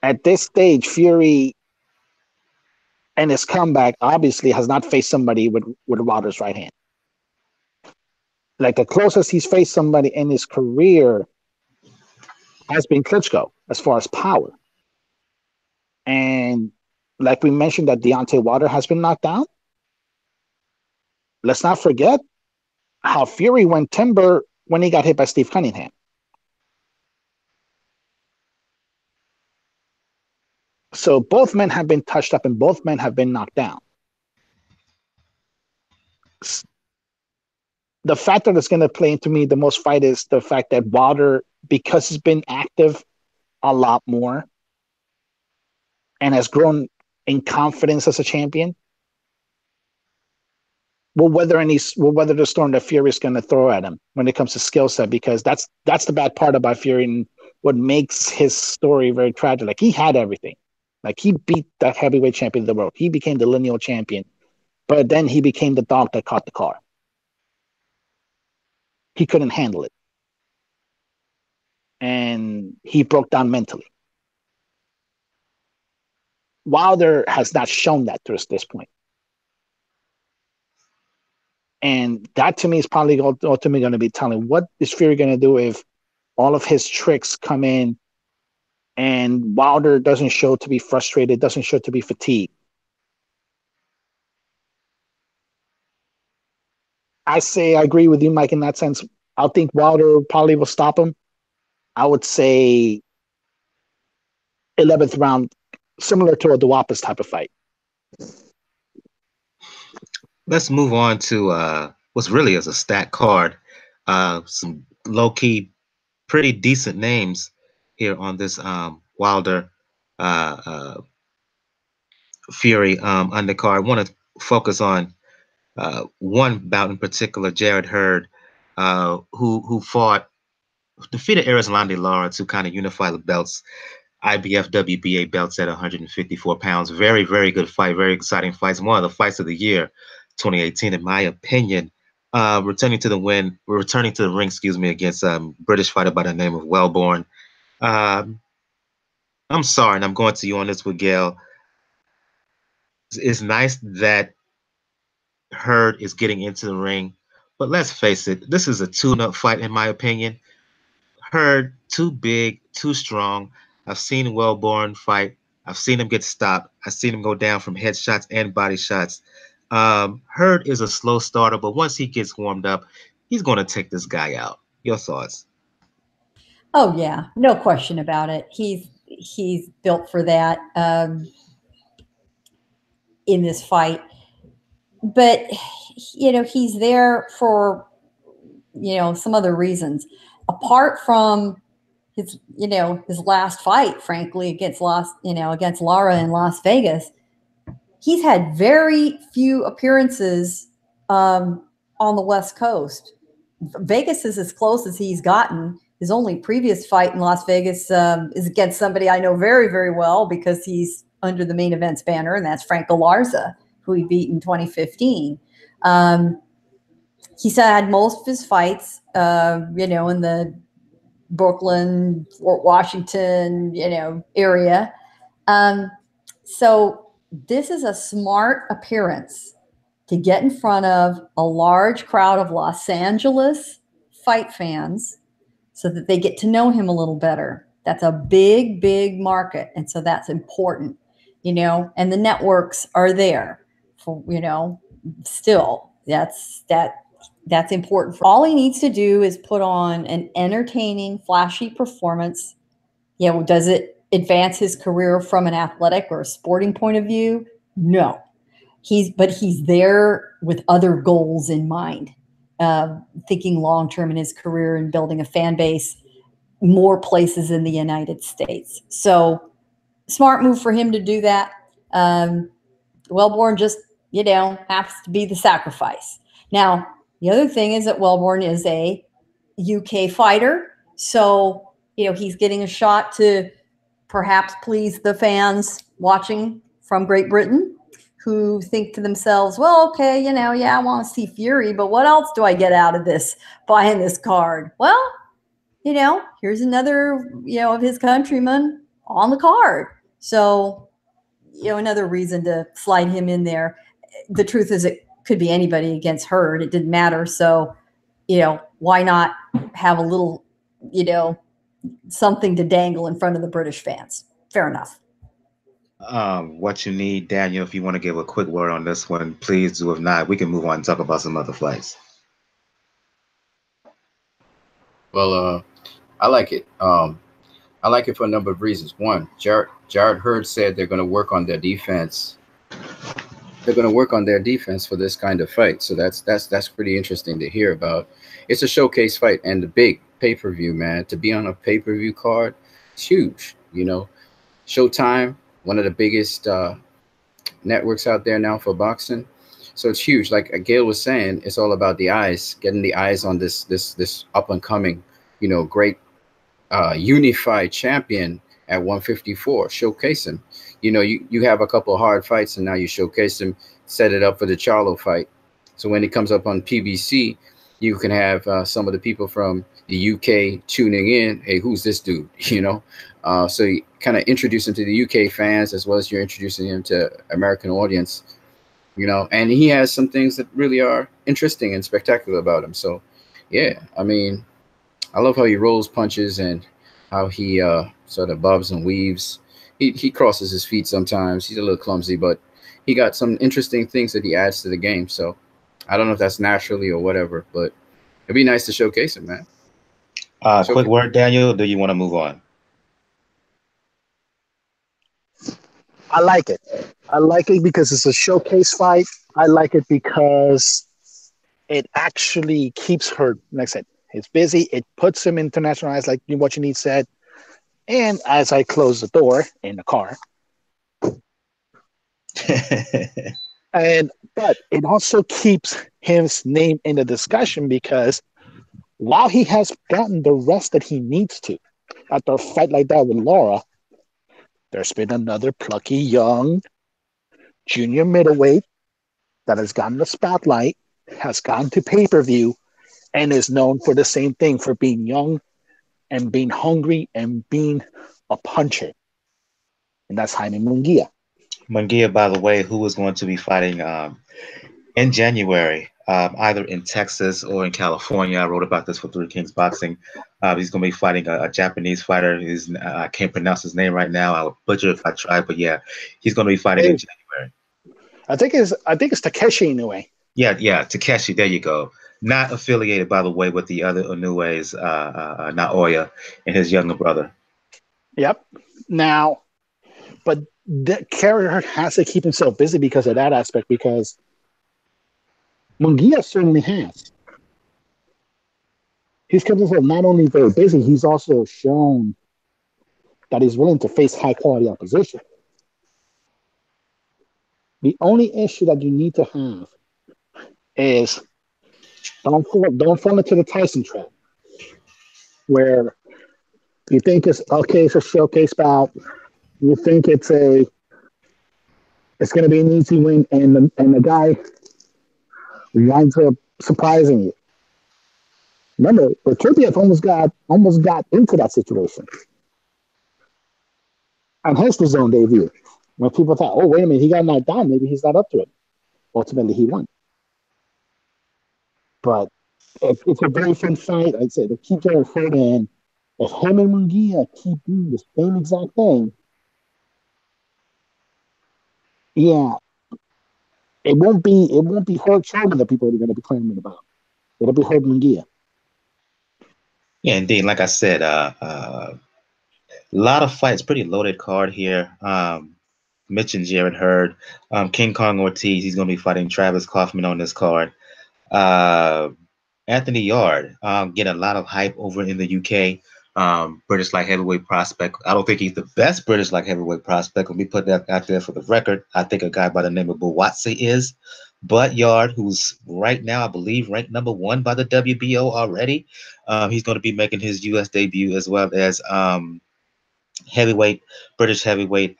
at this stage, Fury and his comeback obviously has not faced somebody with Wilder's right hand. Like, the closest he's faced somebody in his career has been Klitschko as far as power. And like we mentioned that Deontay Wilder has been knocked down. Let's not forget how Fury went timber when he got hit by Steve Cunningham. So both men have been touched up and both men have been knocked down. The factor that's going to play into me the most fight is the fact that Wilder, because he's been active a lot more and has grown in confidence as a champion, will weather the storm that Fury is going to throw at him when it comes to skill set, because that's the bad part about Fury and what makes his story very tragic. Like, he had everything. Like, he beat the heavyweight champion of the world. He became the lineal champion, but then he became the dog that caught the car. He couldn't handle it. And he broke down mentally. Wilder has not shown that to us this point. And that, to me, is probably ultimately going to be telling. What is Fury going to do if all of his tricks come in and Wilder doesn't show to be frustrated, doesn't show to be fatigued? I agree with you, Mike, in that sense. I think Wilder probably will stop him. I would say 11th round, similar to a Duapas type of fight. Let's move on to what's really is a stacked card. Some low-key, pretty decent names here on this Wilder Fury undercard. I want to focus on one bout in particular, Jarrett Hurd, who defeated Erislandy Lara to kind of unify the belts, IBF, WBA belts at 154 pounds. Very, very good fight. Very exciting fights. One of the fights of the year, 2018, in my opinion. Returning to the ring, against British fighter by the name of Welborn. I'm sorry, and I'm going to you on this, Miguel. It's nice that Hurd is getting into the ring, but let's face it, this is a tune-up fight, in my opinion. Hurd, too big, too strong. I've seen Welborn fight. I've seen him get stopped. I've seen him go down from headshots and body shots. Hurd is a slow starter, but once he gets warmed up, he's going to take this guy out. Your thoughts? Oh yeah, no question about it. He's built for that in this fight. But he's there for some other reasons. Apart from his last fight, frankly, against Lara in Las Vegas, he's had very few appearances on the West Coast. Vegas is as close as he's gotten. His only previous fight in Las Vegas is against somebody I know very, very well because he's under the main events banner, and that's Frank Galarza, who he beat in 2015. He's had most of his fights, in the Brooklyn, Fort Washington, area. So this is a smart appearance to get in front of a large crowd of Los Angeles fight fans so that they get to know him a little better. That's a big, big market. And so that's important, and the networks are there for, still that's important. All he needs to do is put on an entertaining, flashy performance. Does it advance his career from an athletic or a sporting point of view? No. He's there with other goals in mind, thinking long-term in his career and building a fan base more places in the United States. So smart move for him to do that. Welborn just, happens to be the sacrifice. Now, the other thing is that Welborn is a UK fighter. So, he's getting a shot to perhaps please the fans watching from Great Britain who think to themselves, well, okay, I want to see Fury, but what else do I get out of this, buying this card? Well, here's another, of his countrymen on the card. So, another reason to slide him in there. The truth is it could be anybody against Hurd. It didn't matter. So, why not have a little, something to dangle in front of the British fans? Fair enough. What you need, Daniel, if you want to give a quick word on this one, please do. If not, we can move on and talk about some other fights. Well, I like it. I like it for a number of reasons. One, Jarrett Hurd said they're going to work on their defense. They're going to work on their defense for this kind of fight. So that's pretty interesting to hear about. It's a showcase fight and the big pay-per-view, man. To be on a pay-per-view card, it's huge. Showtime, one of the biggest networks out there now for boxing. So it's huge. Like Gail was saying, it's all about the eyes, getting the eyes on this up and coming, great unified champion at 154. Showcase him. You have a couple of hard fights, and now you showcase him, set it up for the Charlo fight. So when it comes up on PBC, you can have some of the people from the UK tuning in. Hey, who's this dude? So you kind of introduce him to the UK fans as well as you're introducing him to American audience. And he has some things that really are interesting and spectacular about him. So, yeah, I mean, I love how he rolls punches and how he sort of bobs and weaves. He crosses his feet sometimes. He's a little clumsy, but he got some interesting things that he adds to the game. So I don't know if that's naturally or whatever, but it'd be nice to showcase him, man. Quick word, Daniel. Do you want to move on? I like it. I like it because it's a showcase fight. I like it because it actually keeps her, like I said, it's busy. It puts him internationalized, like what you need said. And as I close the door in the car, but it also keeps his name in the discussion because while he has gotten the rest that he needs to after a fight like that with Laura, there's been another plucky young junior middleweight that has gotten the spotlight, has gone to pay-per-view, and is known for the same thing, for being young and being hungry and being a puncher. And that's Jaime Munguia. Munguia, by the way, who is going to be fighting in January, either in Texas or in California. I wrote about this for Three Kings Boxing. He's going to be fighting a Japanese fighter. I can't pronounce his name right now. I would butcher if I tried, but yeah, he's going to be fighting in January. I think it's Takeshi Inoue. Yeah, Takeshi. There you go. Not affiliated, by the way, with the other Inoues, Naoya and his younger brother. Yep. Now, but the character has to keep himself busy because of that aspect, because Munguia certainly has. he's kept himself not only very busy, he's also shown that he's willing to face high quality opposition. The only issue that you need to have is don't fall into the Tyson trap, where you think it's okay, it's a showcase bout. You think it's going to be an easy win, and the guy winds up surprising you. Remember, Turpiev almost got into that situation on his DAZN debut, when people thought, "Oh, wait a minute, he got knocked down. Maybe he's not up to it." Ultimately, he won. But it's a very fun fight. I'd say to keep Jarrett Hurd in. If him and Munguia keep doing the same exact thing, yeah, it won't be Hurd Chapman that people are going to be clamoring about. It'll be Hurd Munguia. Yeah, indeed. Like I said, a lot of fights, pretty loaded card here. Mentioned Jarrett Hurd, King Kong Ortiz. He's going to be fighting Travis Kaufman on this card. Anthony Yard, getting a lot of hype over in the UK. British light heavyweight prospect. I don't think he's the best British light heavyweight prospect. Let me put that out there for the record. I think a guy by the name of Buwatsi is. But Yard, who's right now, I believe, ranked #1 by the WBO already. He's going to be making his US debut, as well as British heavyweight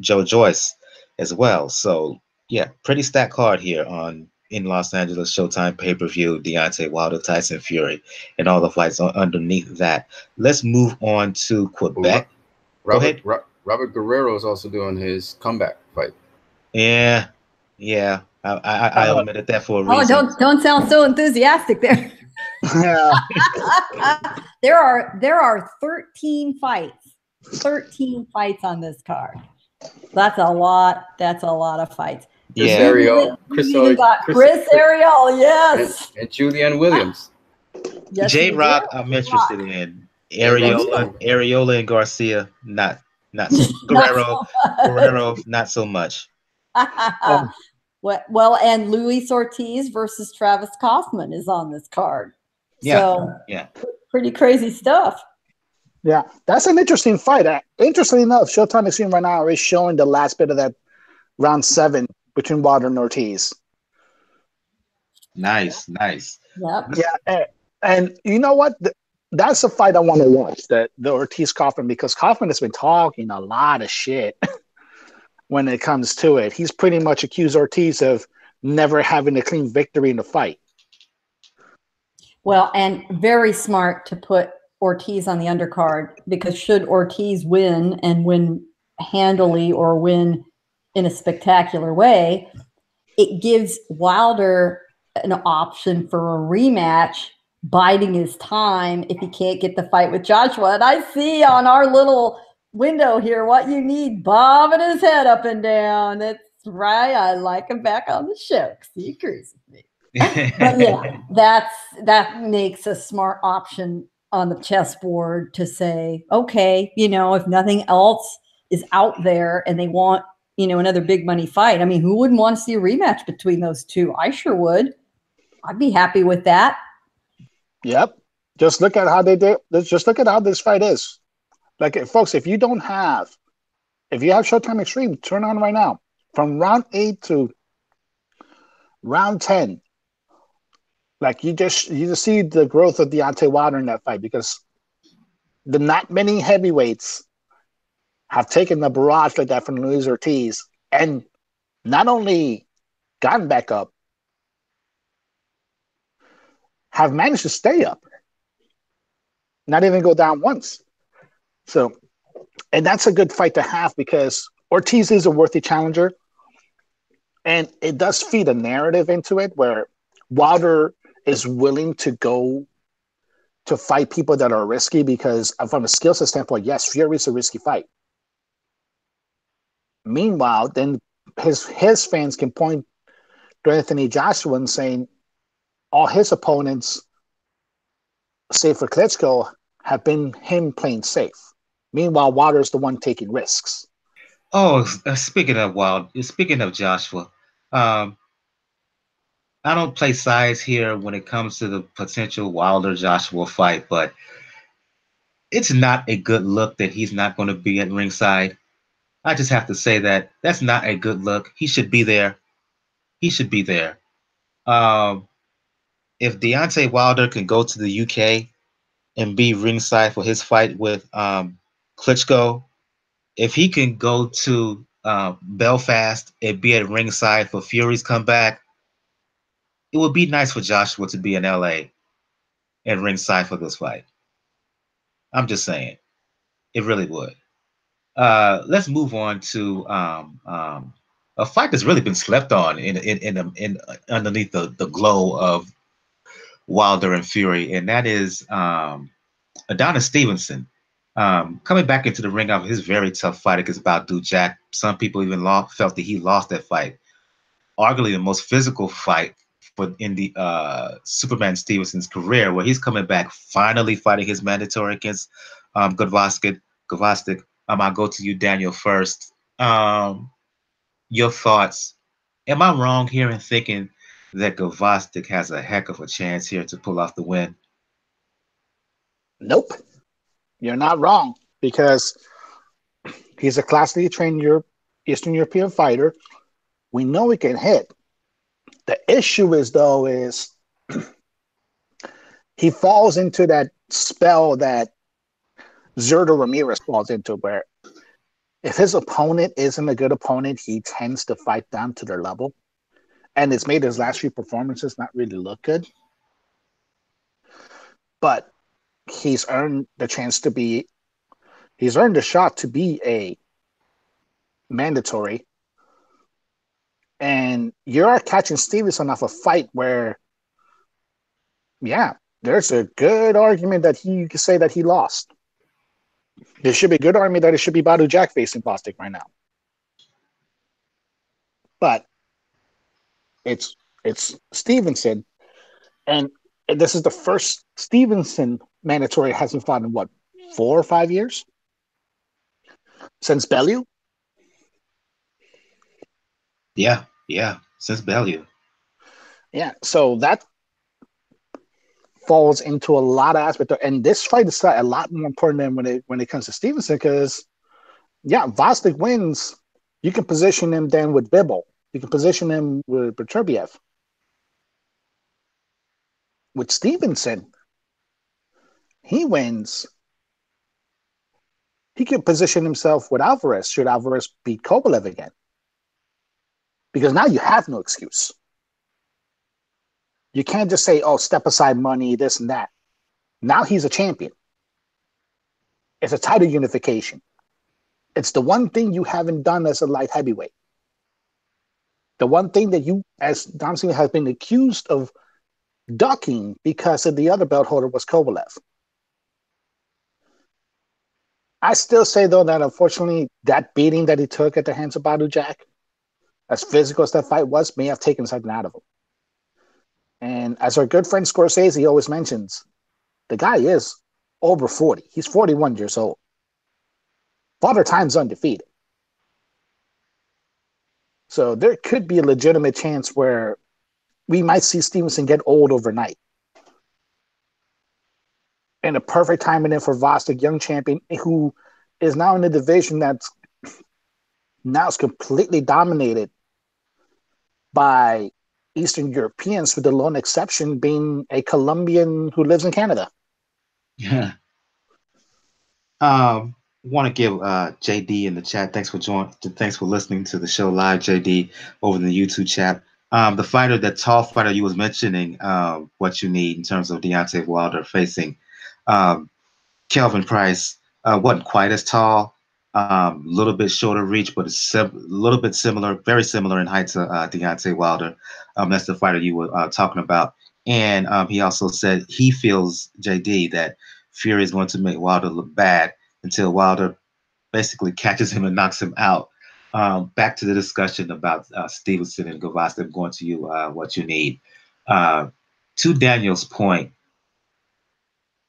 Joe Joyce as well. So yeah, pretty stacked card here in Los Angeles Showtime pay-per-view, Deontay Wilder, Tyson Fury, and all the fights underneath that. Let's move on to Quebec. Go ahead. Robert Guerrero is also doing his comeback fight. Yeah. I omitted that for a reason. Oh, don't sound so enthusiastic there. There are 13 fights. 13 fights on this card. That's a lot of fights. Yeah, Ariel, Chris Ariel, yes, and Julianne Williams. Yes, J-Rock, I'm interested in. Areola and Garcia, not Guerrero. Guerrero, not so much. Well, and Luis Ortiz versus Travis Kaufman is on this card. So, pretty crazy stuff. Yeah, that's an interesting fight. Interestingly enough, Showtime Extreme right now is showing the last bit of that round 7 between Wilder and Ortiz. Nice. Yep. Yeah, and you know what? That's a fight I want to watch, the Ortiz Kaufman, because Kaufman has been talking a lot of shit when it comes to it. He's pretty much accused Ortiz of never having a clean victory in the fight. Well, and very smart to put Ortiz on the undercard, because should Ortiz win and win handily or win in a spectacular way, it gives Wilder an option for a rematch, biding his time if he can't get the fight with Joshua. And I see on our little window here what you need, bobbing his head up and down. That's right. I like him back on the show because he agrees with me. But yeah, that makes a smart option on the chessboard to say, okay, if nothing else is out there and they want, another big money fight. I mean, who wouldn't want to see a rematch between those two? I sure would. I'd be happy with that. Yep. Just look at how they did. Just look at how this fight is. Like, folks, if you have Showtime Extreme, turn on right now. From round 8 to round 10, like you just see the growth of Deontay Wilder in that fight, because not many heavyweights have taken the barrage like that from Luis Ortiz and not only gotten back up, have managed to stay up, not even go down once. So, and that's a good fight to have, because Ortiz is a worthy challenger, and it does feed a narrative into it where Wilder is willing to go to fight people that are risky, because from a skill set standpoint, yes, Fury is a risky fight. Meanwhile, then his fans can point to Anthony Joshua and saying all his opponents, save for Klitschko, have been him playing safe. Meanwhile, Wilder's the one taking risks. Oh, speaking of Joshua, I don't play sides here when it comes to the potential Wilder Joshua fight, but it's not a good look that he's not going to be at ringside. I just have to say that that's not a good look. He should be there. He should be there. Um, if Deontay Wilder can go to the UK and be ringside for his fight with Klitschko, if he can go to Belfast and be at ringside for Fury's comeback, it would be nice for Joshua to be in LA and ringside for this fight. I'm just saying, it really would. Let's move on to a fight that's really been slept on in underneath the glow of Wilder and Fury, and that is Adonis Stevenson coming back into the ring after his very tough fight against Badou Jack. Some people even felt that he lost that fight. Arguably the most physical fight in the Superman Stevenson's career, where he's coming back, finally fighting his mandatory against Gvozdyk. I'll go to you, Daniel, first. Your thoughts. Am I wrong here in thinking that Gvozdyk has a heck of a chance here to pull off the win? Nope. You're not wrong, because he's a classically trained Eastern European fighter. We know he can hit. The issue is he falls into that spell that Zurdo Ramirez falls into, where if his opponent isn't a good opponent, he tends to fight down to their level. And it's made his last few performances not really look good. But he's earned the shot to be a mandatory. And you're catching Stevenson off a fight where, yeah, there's a good argument that you could say that he lost. There should be a good argument that it should be Badou Jack facing Gvozdyk right now. But it's Stevenson, and this is the first Stevenson mandatory hasn't fought in 4 or 5 years? Since Bellew? Yeah, since Bellew. Yeah, so that falls into a lot of aspects. And this fight is a lot more important than when it comes to Stevenson, because, yeah, Gvozdyk wins. You can position him then with Bivol. You can position him with Beterbiev. With Stevenson, he wins. He can position himself with Alvarez should Alvarez beat Kovalev again. Because now you have no excuse. You can't just say, oh, step aside money, this and that. Now he's a champion. It's a title unification. It's the one thing you haven't done as a light heavyweight. The one thing that you, as Dom Cena, has been accused of ducking because of the other belt holder was Kovalev. I still say, though, that unfortunately that beating that he took at the hands of Badou Jack, as physical as that fight was, may have taken something out of him. And as our good friend Scorsese always mentions, the guy is over 40. He's 41 years old. Father Time's undefeated. So there could be a legitimate chance where we might see Stevenson get old overnight. And a perfect timing in for Gvozdyk, young champion, who is now in a division that's now is completely dominated by Eastern Europeans, with the lone exception being a Colombian who lives in Canada. Yeah. Want to give JD in the chat. Thanks for joining. Thanks for listening to the show live, JD, over in the YouTube chat. The fighter, that tall fighter you was mentioning, what you need in terms of Deontay Wilder facing Kelvin Price, wasn't quite as tall, little bit shorter reach, but it's a little bit similar, very similar in height to Deontay Wilder. That's the fighter you were talking about. And he also said he feels, JD, that Fury is going to make Wilder look bad until Wilder basically catches him and knocks him out. Back to the discussion about Stevenson and Gvozdyk. Going to you, what you need. To Daniel's point,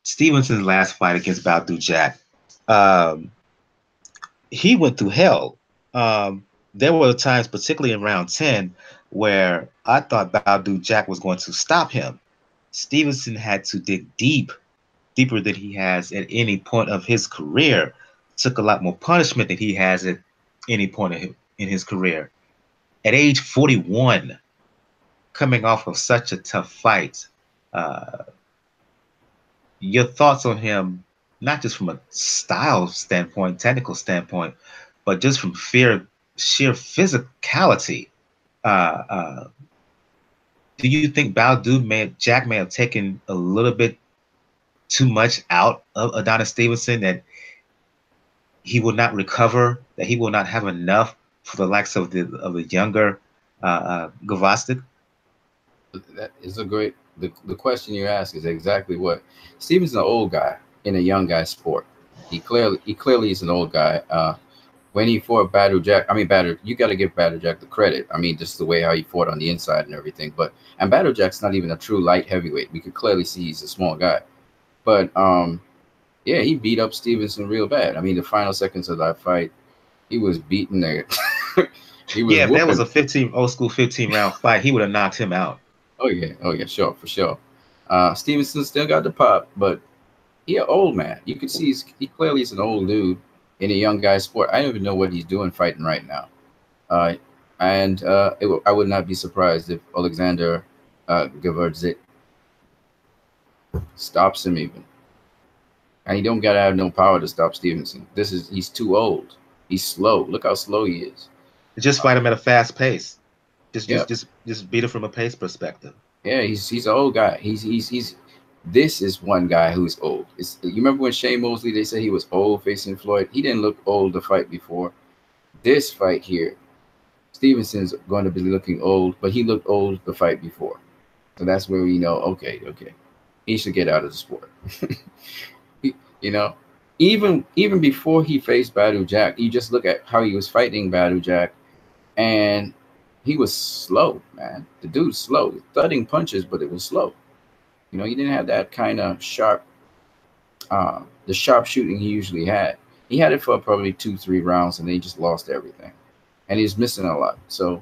Stevenson's last fight against Badou Jack, he went through hell. There were times, particularly in round 10, where I thought Baldu Jack was going to stop him. Stevenson had to dig deeper than he has at any point of his career. Took a lot more punishment than he has at any point in his career. At age 41, coming off of such a tough fight, your thoughts on him, not just from a style standpoint, technical standpoint, but just from sheer physicality. Do you think Jack may have taken a little bit too much out of Adonis Stevenson, that he will not recover, that he will not have enough for the likes of the younger Gvozdyk? That is a great. The question you ask is exactly what Stevenson's an old guy in a young guy sport. He clearly is an old guy. When he fought Badou Jack, you got to give Badou Jack the credit. I mean, just the way how he fought on the inside and everything. And Badou Jack's not even a true light heavyweight. We could clearly see he's a small guy. But yeah, he beat up Stevenson real bad. I mean, the final seconds of that fight, he was beating there. If that was a old school 15 round fight, he would have knocked him out. Oh yeah, sure, for sure. Stevenson still got the pop, but he an old man. You can see he clearly is an old dude in a young guy's sport. I don't even know what he's doing fighting right now. I would not be surprised if Oleksandr Gvozdyk stops him even. And he don't gotta have no power to stop Stevenson. He's too old. He's slow. Look how slow he is. Just fight him at a fast pace. Just beat him from a pace perspective. Yeah, he's an old guy. This is one guy who's old. You remember when Shane Mosley, they said he was old facing Floyd? He didn't look old to fight before. This fight here, Stevenson's going to be looking old, but he looked old to fight before. So that's where we know, okay, he should get out of the sport. You know, even before he faced Badou Jack, you just look at how he was fighting Badou Jack, and he was slow, man. The dude's slow, thudding punches, but it was slow. You know, he didn't have that kind of sharp, the sharp shooting he usually had. He had it for probably 2-3 rounds, and then he just lost everything, and he's missing a lot. So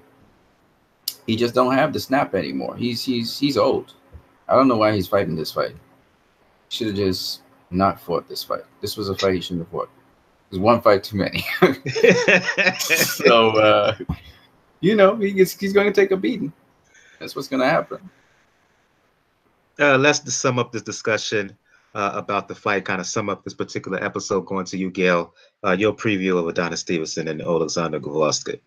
he just don't have the snap anymore. He's old. I don't know why he's fighting this fight. Should have just not fought this fight. This was a fight he shouldn't have fought. It was one fight too many. So you know, he's going to take a beating. That's what's going to happen. Let's just sum up this discussion about the fight, kind of sum up this particular episode. Going to you, Gail, your preview of Adonis Stevenson and Oleksandr Gvozdyk.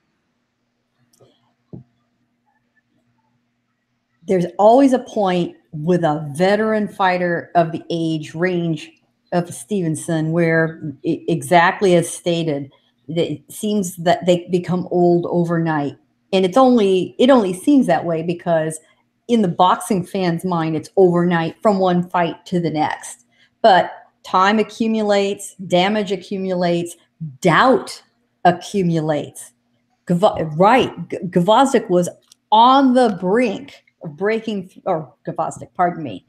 There's always a point with a veteran fighter of the age range of Stevenson where, exactly as stated, it seems that they become old overnight. And it only seems that way because in the boxing fan's mind, it's overnight from one fight to the next. But time accumulates, damage accumulates, doubt accumulates. Gvozdyk was on the brink of breaking, or Gvozdyk, pardon me.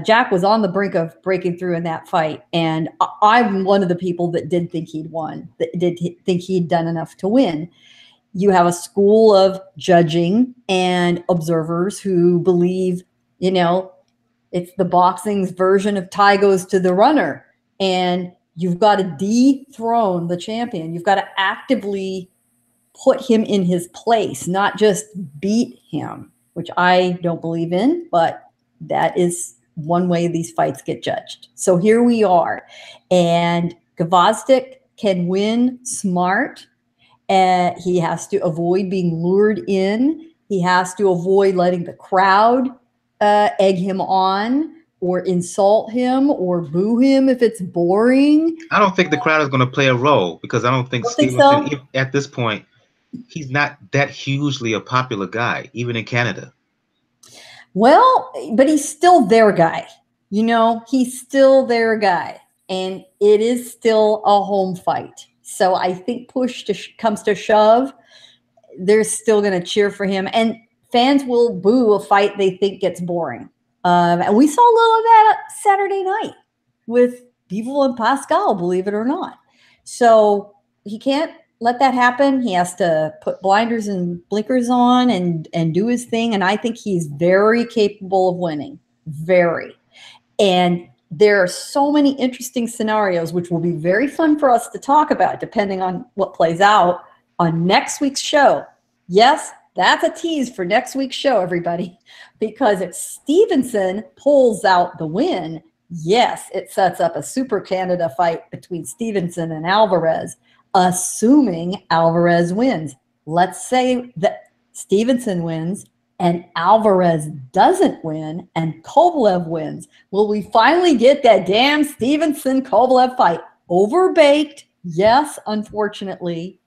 Jack was on the brink of breaking through in that fight. And I'm one of the people that did think he'd won, that did think he'd done enough to win. You have a school of judging and observers who believe, you know, it's the boxing's version of tie goes to the runner. And you've got to dethrone the champion. You've got to actively put him in his place, not just beat him, which I don't believe in, but that is one way these fights get judged. So here we are. And Gvozdyk can win smart. He has to avoid being lured in. He has to avoid letting the crowd egg him on or insult him or boo him if it's boring. I don't think the crowd is going to play a role because I don't think Stevenson, so? At this point, he's not that hugely a popular guy, even in Canada. Well, but he's still their guy. You know, he's still their guy. And it is still a home fight. So I think push comes to shove, they're still going to cheer for him. And fans will boo a fight they think gets boring. And we saw a little of that Saturday night with Bivol and Pascal, believe it or not. So he can't let that happen. He has to put blinders and blinkers on and do his thing. And I think he's very capable of winning. Very. And there are so many interesting scenarios, which will be very fun for us to talk about, depending on what plays out on next week's show. Yes, that's a tease for next week's show, everybody, because if Stevenson pulls out the win, yes, it sets up a Super Canada fight between Stevenson and Alvarez, assuming Alvarez wins. Let's say that Stevenson wins and Alvarez doesn't win and Kovalev wins. Will we finally get that damn Stevenson-Kovalev fight? Overbaked, yes, unfortunately,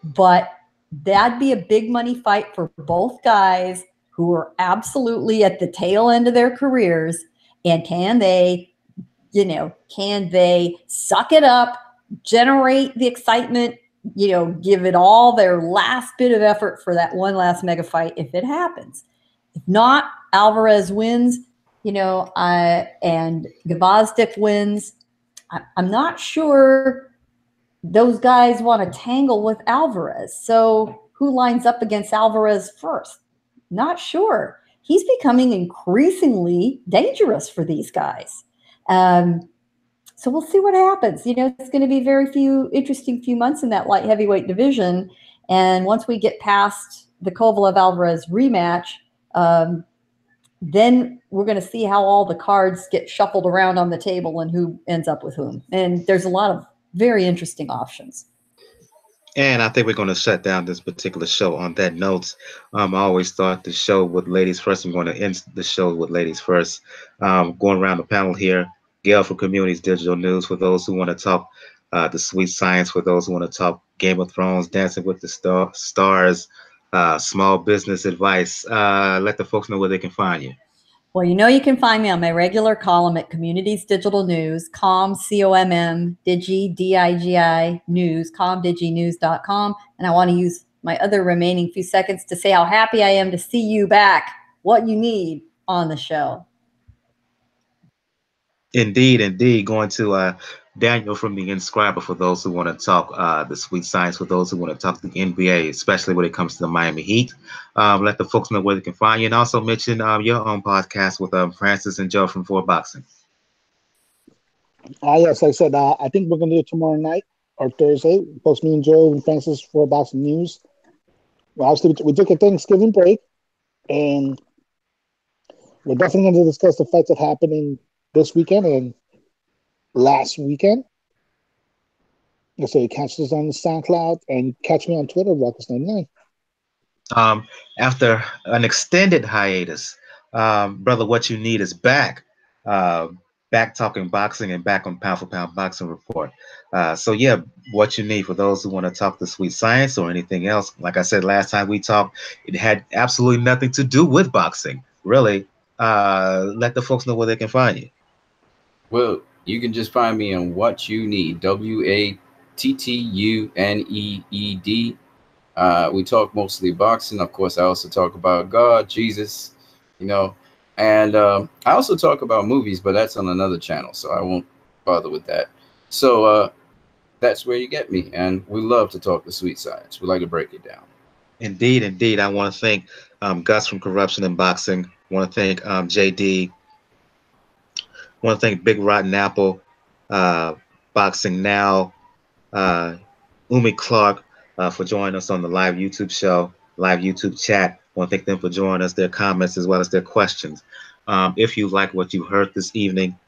but that'd be a big money fight for both guys who are absolutely at the tail end of their careers. And can they suck it up, generate the excitement, give it all their last bit of effort for that one last mega fight if it happens. If not, Alvarez wins, and Gvozdyk wins. I'm not sure those guys want to tangle with Alvarez. So who lines up against Alvarez first? Not sure. He's becoming increasingly dangerous for these guys. So we'll see what happens. It's going to be very interesting few months in that light heavyweight division. And once we get past the Kovalev-Alvarez rematch, then we're going to see how all the cards get shuffled around on the table and who ends up with whom. And there's a lot of very interesting options. And I think we're going to shut down this particular show on that note. I always start the show with ladies first. I'm going to end the show with ladies first. Going around the panel here. Gail for Communities Digital News, for those who want to talk the sweet science, for those who want to talk Game of Thrones, Dancing with the Stars, small business advice. Let the folks know where they can find you. Well, you can find me on my regular column at Communities Digital News, COMM, Digi, D-I-G-I, News, comdiginews.com. And I want to use my other remaining few seconds to say how happy I am to see you back, what you need on the show. Indeed. Going to Daniel from the Inscriber, for those who want to talk the sweet science, for those who want to talk the NBA, especially when it comes to the Miami Heat. Let the folks know where they can find you, and also mention your own podcast with Francis and Joe from 4 Boxing. Yes, like I said, I think we're going to do it tomorrow night or Thursday. Post me and Joe and Francis 4 Boxing News. Well, obviously, we took a Thanksgiving break, and we're definitely going to discuss the fights that happened this weekend and last weekend. So you catch us on the SoundCloud and catch me on Twitter, Ruckus99. After an extended hiatus, brother, what you need is back. Back talking boxing and back on Pound for Pound Boxing Report. So yeah, what you need for those who want to talk the sweet science or anything else. Like I said last time we talked, it had absolutely nothing to do with boxing, really. Let the folks know where they can find you. Well, you can just find me on What You Need, WATTUNEED. We talk mostly boxing. Of course, I also talk about God, Jesus, and I also talk about movies, but that's on another channel, so I won't bother with that. So that's where you get me, and we love to talk the sweet science. We like to break it down. Indeed. I want to thank Gus from Corruption in Boxing. I want to thank JD. I want to thank Big Rotten Apple, Boxing Now, Umi Clark for joining us on the live YouTube show, live YouTube chat. I want to thank them for joining us, their comments as well as their questions. If you like what you heard this evening,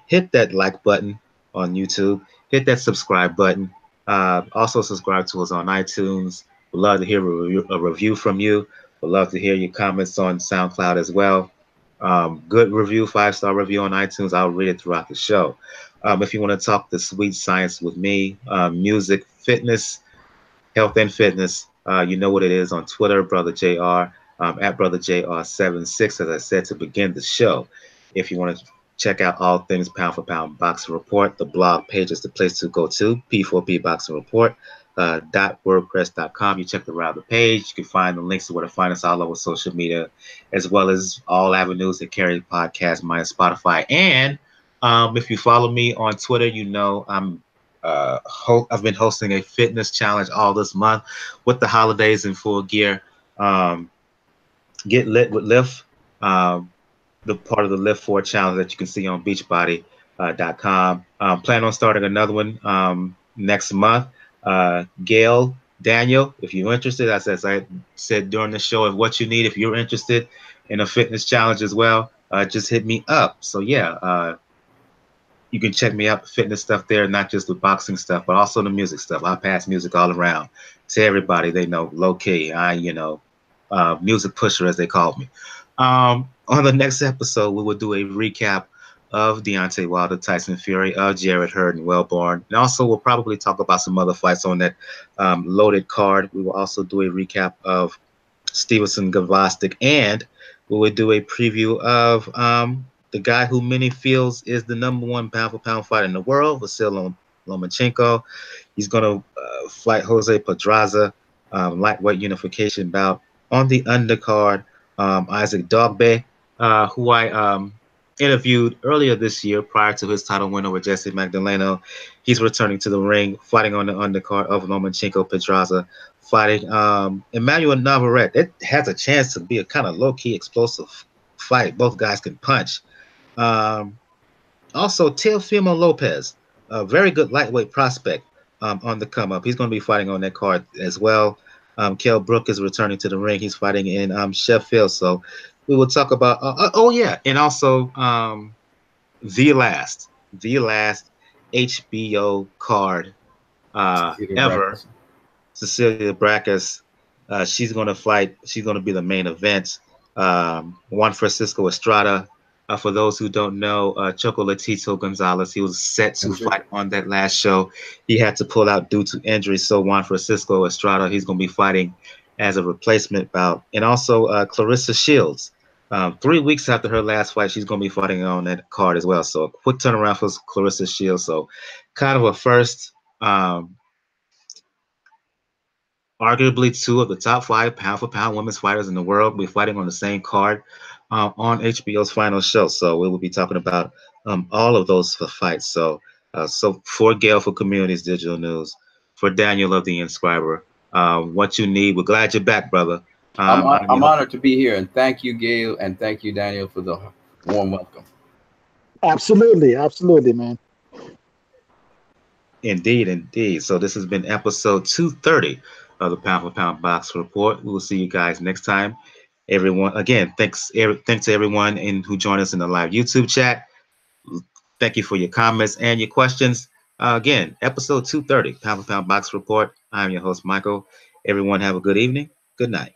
hit that like button on YouTube, hit that subscribe button. Also subscribe to us on iTunes. We'd love to hear a review from you. We'd love to hear your comments on SoundCloud as well. Good review, 5-star review on iTunes. I'll read it throughout the show. If you want to talk the sweet science with me, music, fitness, health and fitness, you know what it is on Twitter, Brother JR, at Brother JR76, as I said to begin the show. If you want to check out all things Pound for Pound Boxing Report, the blog page is the place to go to, P4P Boxing Report. .wordpress.com. You check the router page. You can find the links to where to find us all over social media, as well as all avenues that carry podcast, minus Spotify. And if you follow me on Twitter, I'm I've been hosting a fitness challenge all this month with the holidays in full gear. Get lit with Lift, the part of the Lift 4 challenge that you can see on Beachbody.com. Plan on starting another one next month. Gail, Daniel, if you're interested, as I said during the show, what you need, if you're interested in a fitness challenge as well, just hit me up. So yeah, you can check me out, the fitness stuff there, not just the boxing stuff, but also the music stuff. I pass music all around to everybody. They know low key. Music pusher, as they called me. On the next episode, we will do a recap of Deontay Wilder, Tyson Fury, of Jarrett, Hurd, and Welborn. And also, we'll probably talk about some other fights on that loaded card. We will also do a recap of Stevenson, Gvozdyk, and we will do a preview of the guy who many feels is the #1 pound-for-pound fighter in the world, Vasyl Lomachenko. He's going to fight Jose Pedraza, lightweight unification bout. On the undercard, Isaac Dogbe, who I interviewed earlier this year prior to his title win over Jesse Magdaleno. He's returning to the ring, fighting on the undercard of Lomachenko Pedraza, fighting Emmanuel Navarrete. It has a chance to be a kind of low-key explosive fight. Both guys can punch. Also, Teofimo Lopez, a very good lightweight prospect on the come-up. He's going to be fighting on that card as well. Kell Brook is returning to the ring. He's fighting in Sheffield. So we will talk about, and also the last HBO card ever. Cecilia Brakas. She's going to fight. She's going to be the main event. Juan Francisco Estrada. For those who don't know, Chocolatito Gonzalez, he was set to fight on that last show. He had to pull out due to injury. So Juan Francisco Estrada, he's going to be fighting as a replacement bout. And also Clarissa Shields. 3 weeks after her last fight, she's going to be fighting on that card as well. So a quick turnaround for Clarissa Shields. So kind of a first. Arguably 2 of the top 5 pound-for-pound women's fighters in the world will be fighting on the same card on HBO's final show. So we will be talking about all of those fights. So for Gail for Communities Digital News, for Daniel of the Inscriber, what you need. We're glad you're back, brother. I'm honored to be here, and thank you, Gail, and thank you, Daniel, for the warm welcome. Absolutely, man. Indeed. So this has been episode 230 of the Pound for Pound Box Report. We will see you guys next time. Everyone, again, thanks to everyone who joined us in the live YouTube chat. Thank you for your comments and your questions. Again, episode 230, Pound for Pound Box Report. I'm your host, Michael. Everyone have a good evening. Good night.